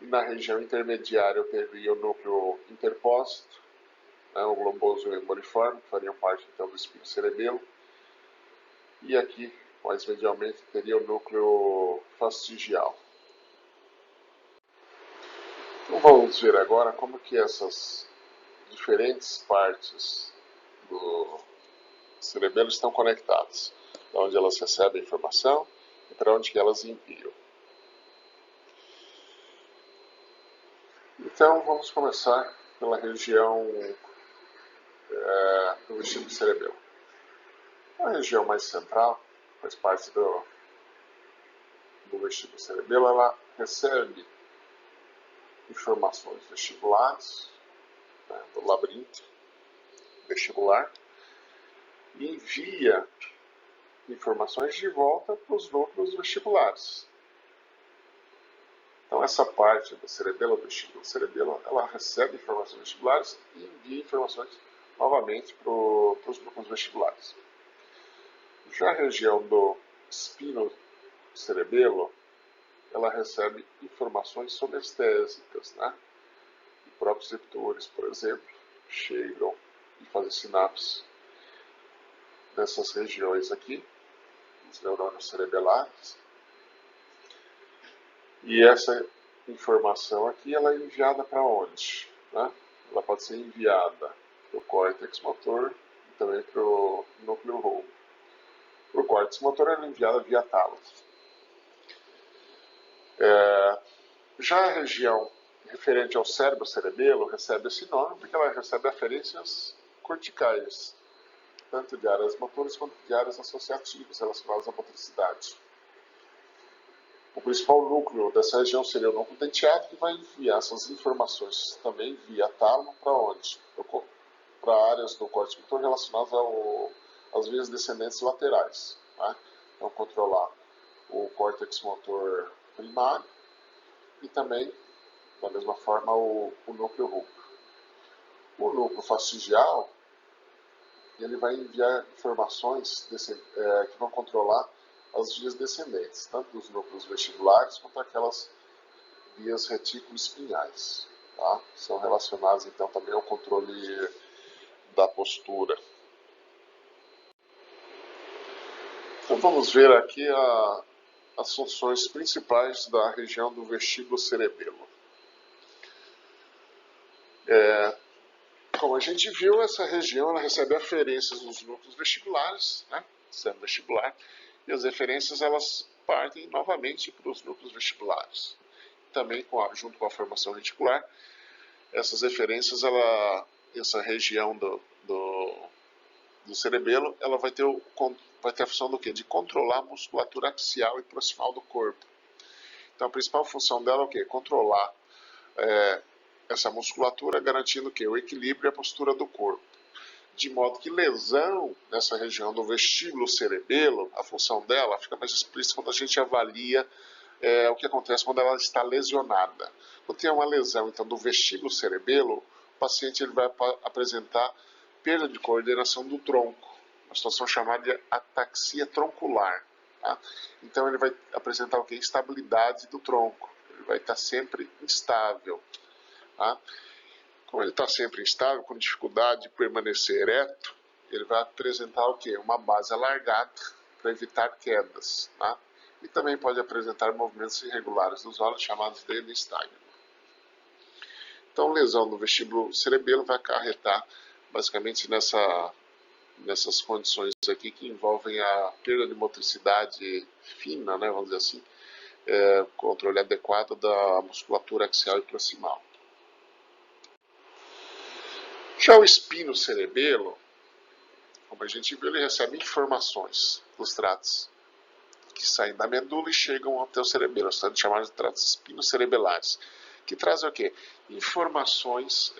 Speaker 1: E na região intermediária eu teria o núcleo interposto, né, o globoso e o emboliforme, que fariam parte então do espinocerebelo. E aqui, mais medialmente, teria o núcleo fastigial. Então vamos ver agora como que essas diferentes partes cerebelo estão conectadas, de onde elas recebem informação e para onde que elas enviam. Então, vamos começar pela região do vestíbulo cerebelo. A região mais central, faz parte do vestíbulo cerebelo, ela recebe informações vestibulares, né, do labirinto vestibular, e envia informações de volta para os núcleos vestibulares. Então, essa parte do cerebelo, do vestíbulo cerebelo, ela recebe informações vestibulares e envia informações novamente para os núcleos vestibulares. Já a região do espino cerebelo, ela recebe informações sonestésicas, né? E proprioceptores, por exemplo, chegam e fazem sinapses nessas regiões aqui, os neurônios cerebelares. E essa informação aqui, ela é enviada para onde? Né? Ela pode ser enviada para o córtex motor e também para o núcleo rubro. Para o córtex motor, ela é enviada via tálamo. Já a região referente ao cérebro cerebelo recebe esse nome porque ela recebe aferências corticais, tanto de áreas motoras quanto de áreas associativas relacionadas à motricidade. O principal núcleo dessa região seria o núcleo denteado, que vai enviar essas informações também via tálamo para onde? Para áreas do córtex motor relacionadas às vias descendentes laterais. Né? Então, controlar o córtex motor primário e também, da mesma forma, o núcleo rubro. O núcleo facial, ele vai enviar informações que vão controlar as vias descendentes, tanto dos núcleos vestibulares quanto aquelas vias retículo-espinhais. Tá? São relacionadas, então, também ao controle da postura. Então, vamos ver aqui as funções principais da região do vestíbulo cerebelo. Como a gente viu, essa região ela recebe aferências dos núcleos vestibulares, né? Sistema vestibular, e as referências elas partem novamente para os núcleos vestibulares. Também junto com a formação reticular, essas referências, essa região do cerebelo, ela vai ter a função do quê? De controlar a musculatura axial e proximal do corpo. Então a principal função dela é o quê? Controlar essa musculatura, garantindo o quê? O equilíbrio e a postura do corpo. De modo que lesão nessa região do vestíbulo cerebelo, a função dela fica mais explícita quando a gente avalia o que acontece quando ela está lesionada. Quando tem uma lesão então, do vestíbulo cerebelo, o paciente ele vai apresentar perda de coordenação do tronco, uma situação chamada de ataxia troncular. Tá? Então ele vai apresentar o quê? Instabilidade do tronco, ele vai estar sempre instável. Tá? Como ele está sempre instável, com dificuldade de permanecer ereto, ele vai apresentar o quê? Uma base alargada para evitar quedas. Tá? E também pode apresentar movimentos irregulares dos olhos, chamados de nistagmo. Então, lesão no vestíbulo cerebelo vai acarretar basicamente nessas condições aqui que envolvem a perda de motricidade fina, né, vamos dizer assim, controle adequado da musculatura axial e proximal. Já o espino cerebelo, como a gente viu, ele recebe informações dos tratos que saem da medula e chegam até o cerebelo, são chamados de tratos espinocerebelares, que trazem o quê? Informações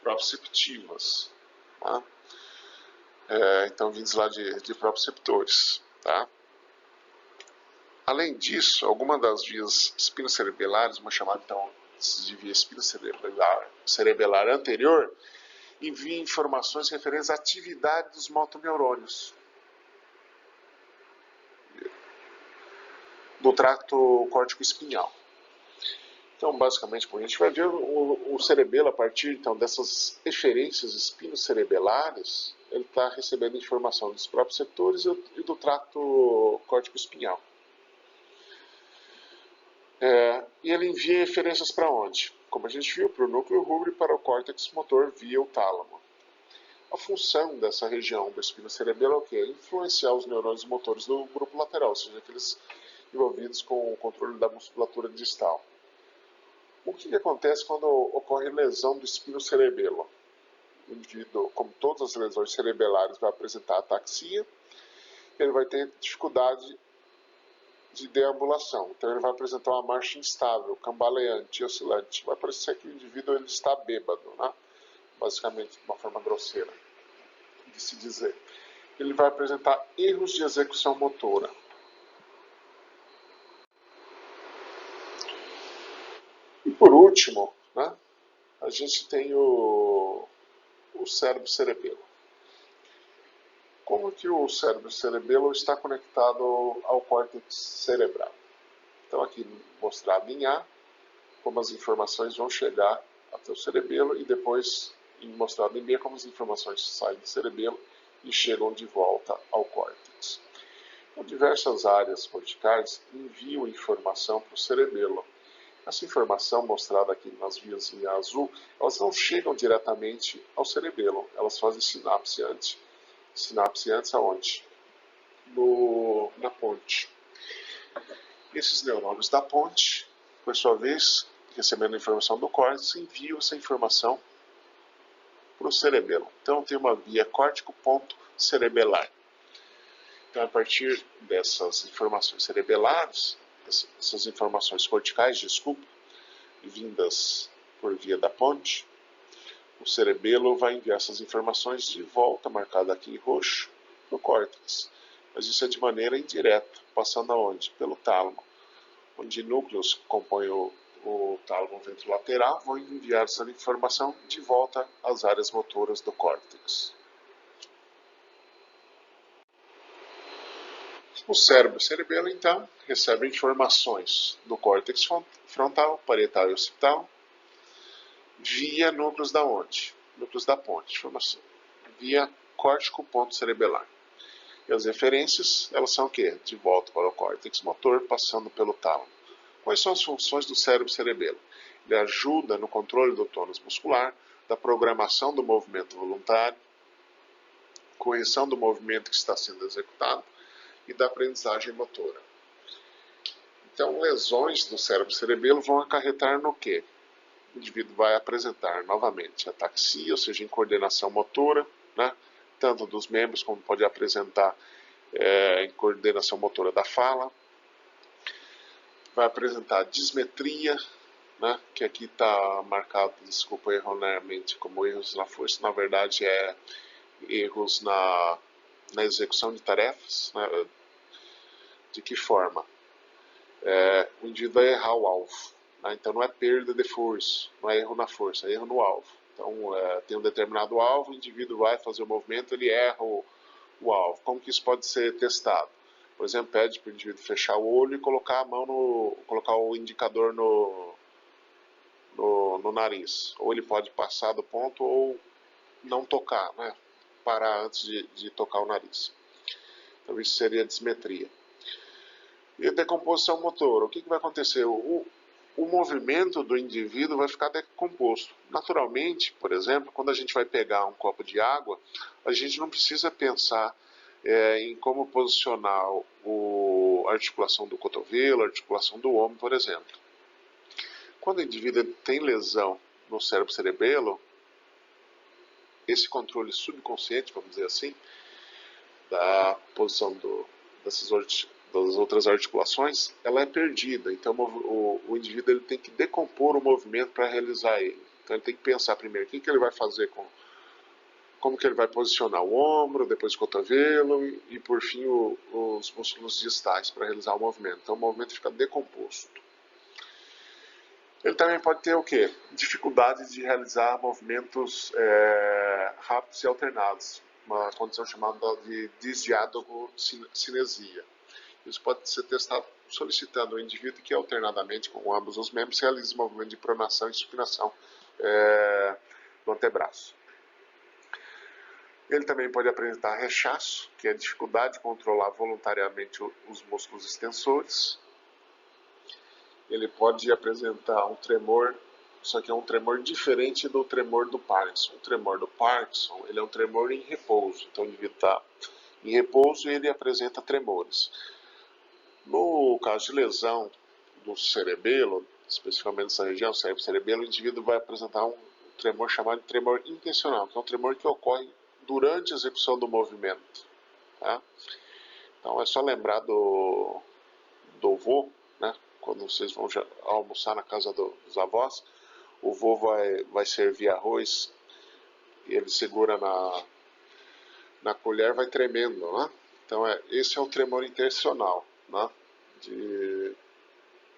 Speaker 1: proprioceptivas, tá? Então vindos lá de proprioceptores, tá? Além disso, alguma das vias espinocerebelares, uma chamada então de via espinocerebelar anterior, envia informações referentes à atividade dos motoneurônios do trato córtico-espinhal. Então, basicamente, como a gente vai ver, o cerebelo, a partir então, dessas referências espinocerebelares, ele está recebendo informação dos próprios setores e do trato córtico-espinhal. E ele envia referências para onde? Como a gente viu, para o núcleo rubro e para o córtex motor via o tálamo. a função dessa região do espinocerebelo é o quê? Influenciar os neurônios motores do grupo lateral, ou seja, aqueles envolvidos com o controle da musculatura distal. O que acontece quando ocorre lesão do espinocerebelo? O indivíduo, como todas as lesões cerebelares, vai apresentar ataxia, ele vai ter dificuldade de deambulação, então ele vai apresentar uma marcha instável, cambaleante, oscilante. Vai parecer que o indivíduo ele está bêbado, né? Basicamente, de uma forma grosseira de se dizer. Ele vai apresentar erros de execução motora. E por último, né, a gente tem o cérebro cerebelo. Como que o cérebro cerebelo está conectado ao córtex cerebral? Então aqui mostrado em A, como as informações vão chegar até o cerebelo, e depois mostrado em B, como as informações saem do cerebelo e chegam de volta ao córtex. Então, diversas áreas corticais enviam informação para o cerebelo. Essa informação mostrada aqui nas vias em azul, elas não chegam diretamente ao cerebelo, elas fazem sinapse antes. Sinapse antes aonde? Na ponte. Esses neurônios da ponte, por sua vez, recebendo a informação do córtex, enviam essa informação para o cerebelo. Então tem uma via córtico-ponto-cerebelar. Então a partir dessas informações cerebelares, essas informações corticais, vindas por via da ponte, o cerebelo vai enviar essas informações de volta, marcada aqui em roxo, para o córtex. Mas isso é de maneira indireta, passando aonde? Pelo tálamo, onde núcleos que compõem o tálamo ventrolateral vão enviar essa informação de volta às áreas motoras do córtex. O cérebro cerebelo, então, recebe informações do córtex frontal, parietal e occipital, via núcleos da onde? Núcleos da ponte, informação. Via córtico-ponto-cerebelar. E as referências, elas são o quê? De volta para o córtex motor, passando pelo tálamo. Quais são as funções do cérebro cerebelo? Ele ajuda no controle do tônus muscular, da programação do movimento voluntário, correção do movimento que está sendo executado e da aprendizagem motora. Então, lesões do cérebro cerebelo vão acarretar no quê? O indivíduo vai apresentar novamente ataxia, ou seja, incoordenação motora, né? Tanto dos membros como pode apresentar incoordenação motora da fala. Vai apresentar dismetria, né? Que aqui está marcado, desculpa, erroneamente como erros na força, na verdade é erros na execução de tarefas, né? De que forma? O indivíduo vai errar o alvo. Então não é perda de força, não é erro na força, é erro no alvo. Então tem um determinado alvo, o indivíduo vai fazer o movimento, ele erra o alvo. Como que isso pode ser testado? Por exemplo, pede para o indivíduo fechar o olho e colocar a mão colocar o indicador no nariz. Ou ele pode passar do ponto ou não tocar, né? Parar antes de tocar o nariz. Então isso seria dismetria. E a decomposição motora, o que vai acontecer? O movimento do indivíduo vai ficar decomposto. Naturalmente, por exemplo, quando a gente vai pegar um copo de água, a gente não precisa pensar em como posicionar a articulação do cotovelo, a articulação do ombro, por exemplo. Quando o indivíduo tem lesão no cérebro cerebelo, esse controle subconsciente, vamos dizer assim, da posição das outras articulações, ela é perdida. Então o indivíduo ele tem que decompor o movimento para realizar ele. Então ele tem que pensar primeiro o que ele vai fazer como que ele vai posicionar o ombro, depois o cotovelo e por fim os músculos distais para realizar o movimento. Então o movimento fica decomposto. Ele também pode ter o quê? Dificuldade de realizar movimentos rápidos e alternados, uma condição chamada de disdiadocinesia. Isso pode ser testado solicitando o indivíduo que alternadamente com ambos os membros realize movimento de pronação e supinação no antebraço. Ele também pode apresentar rechaço, que é a dificuldade de controlar voluntariamente os músculos extensores. Ele pode apresentar um tremor Isso aqui é um tremor diferente do tremor do Parkinson. O tremor do Parkinson, ele é um tremor em repouso. Então, o indivíduo está em repouso e ele apresenta tremores. No caso de lesão do cerebelo, especificamente nessa região, cérebro-cerebelo, o indivíduo vai apresentar um tremor chamado de tremor intencional, que é um tremor que ocorre durante a execução do movimento. Tá? Então, é só lembrar do vô, né? Quando vocês vão almoçar na casa dos avós, o vô vai servir arroz e ele segura na colher, vai tremendo, né? Então, esse é o tremor intencional, né?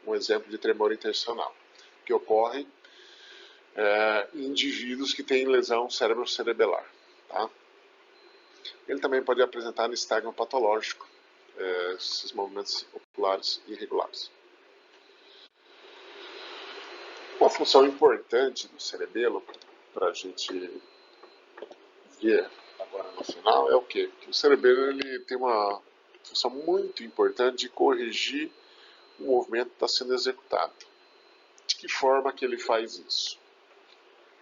Speaker 1: Um exemplo de tremor intencional, que ocorre em indivíduos que têm lesão cérebro-cerebelar. Tá? Ele também pode apresentar nistagmo patológico, esses movimentos oculares irregulares. Uma função importante do cerebelo, para a gente ver agora no final, é o quê? Que o cerebelo ele tem uma função muito importante de corrigir o movimento que está sendo executado. De que forma que ele faz isso?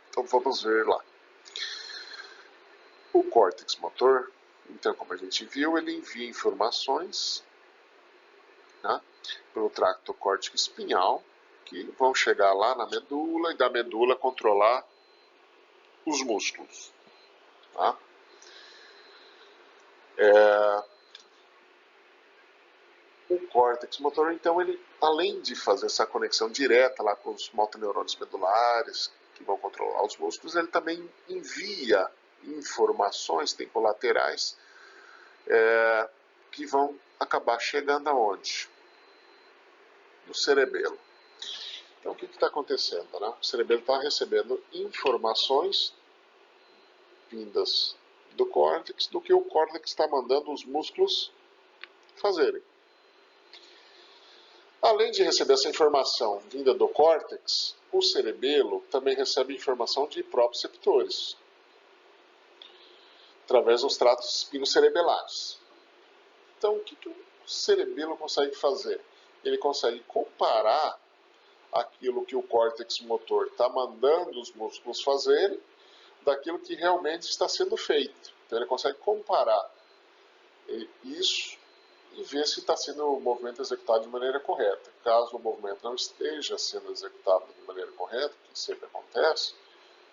Speaker 1: Então vamos ver lá. O córtex motor, então como a gente viu, ele envia informações, né, pelo tracto córtico espinhal, que vão chegar lá na medula e da medula controlar os músculos. Tá? O córtex motor, então, ele, além de fazer essa conexão direta lá com os motoneurônios medulares, que vão controlar os músculos, ele também envia informações, tem colaterais, que vão acabar chegando aonde? No cerebelo. Então, o que está acontecendo? Né? O cerebelo está recebendo informações vindas do córtex, do que o córtex está mandando os músculos fazerem. Além de receber essa informação vinda do córtex, o cerebelo também recebe informação de proprioceptores, através dos tratos espinocerebelares. Então, o que o cerebelo consegue fazer? Ele consegue comparar aquilo que o córtex motor está mandando os músculos fazerem daquilo que realmente está sendo feito. Então, ele consegue comparar isso e ver se está sendo o movimento executado de maneira correta. Caso o movimento não esteja sendo executado de maneira correta, que sempre acontece,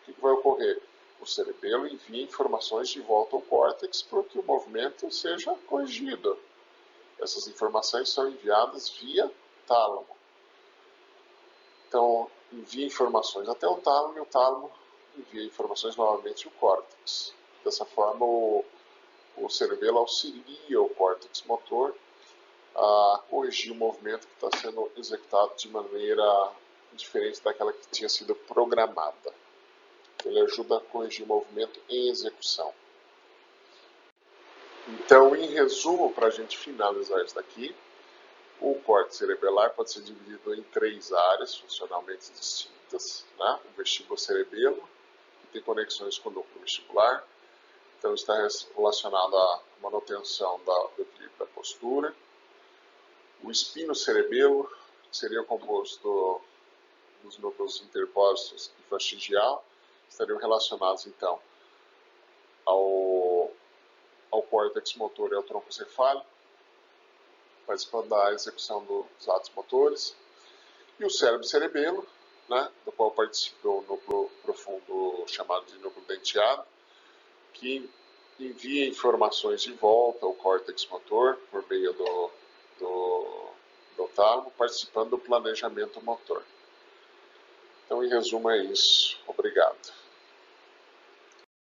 Speaker 1: o que vai ocorrer? O cerebelo envia informações de volta ao córtex para que o movimento seja corrigido. Essas informações são enviadas via tálamo. Então, envia informações até o tálamo e o tálamo envia informações novamente ao córtex. Dessa forma, o cerebelo auxilia o córtex motor a corrigir o movimento que está sendo executado de maneira diferente daquela que tinha sido programada. Ele ajuda a corrigir o movimento em execução. Então, em resumo, para a gente finalizar isso daqui, o córtex cerebelar pode ser dividido em 3 áreas funcionalmente distintas. Né? O vestíbulo-cerebelo, que tem conexões com o núcleo vestibular, então está relacionado à manutenção do equilíbrio da postura. O espino-cerebelo, que seria composto dos núcleos interpostos e fastigial, estariam relacionados então ao córtex motor e ao tronco cefálico, participando da execução dos atos motores. E o cérebro-cerebelo, né, do qual participa o núcleo profundo chamado de núcleo denteado, que envia informações de volta ao córtex motor por meio do tálamo, participando do planejamento motor. Então, em resumo, é isso. Obrigado.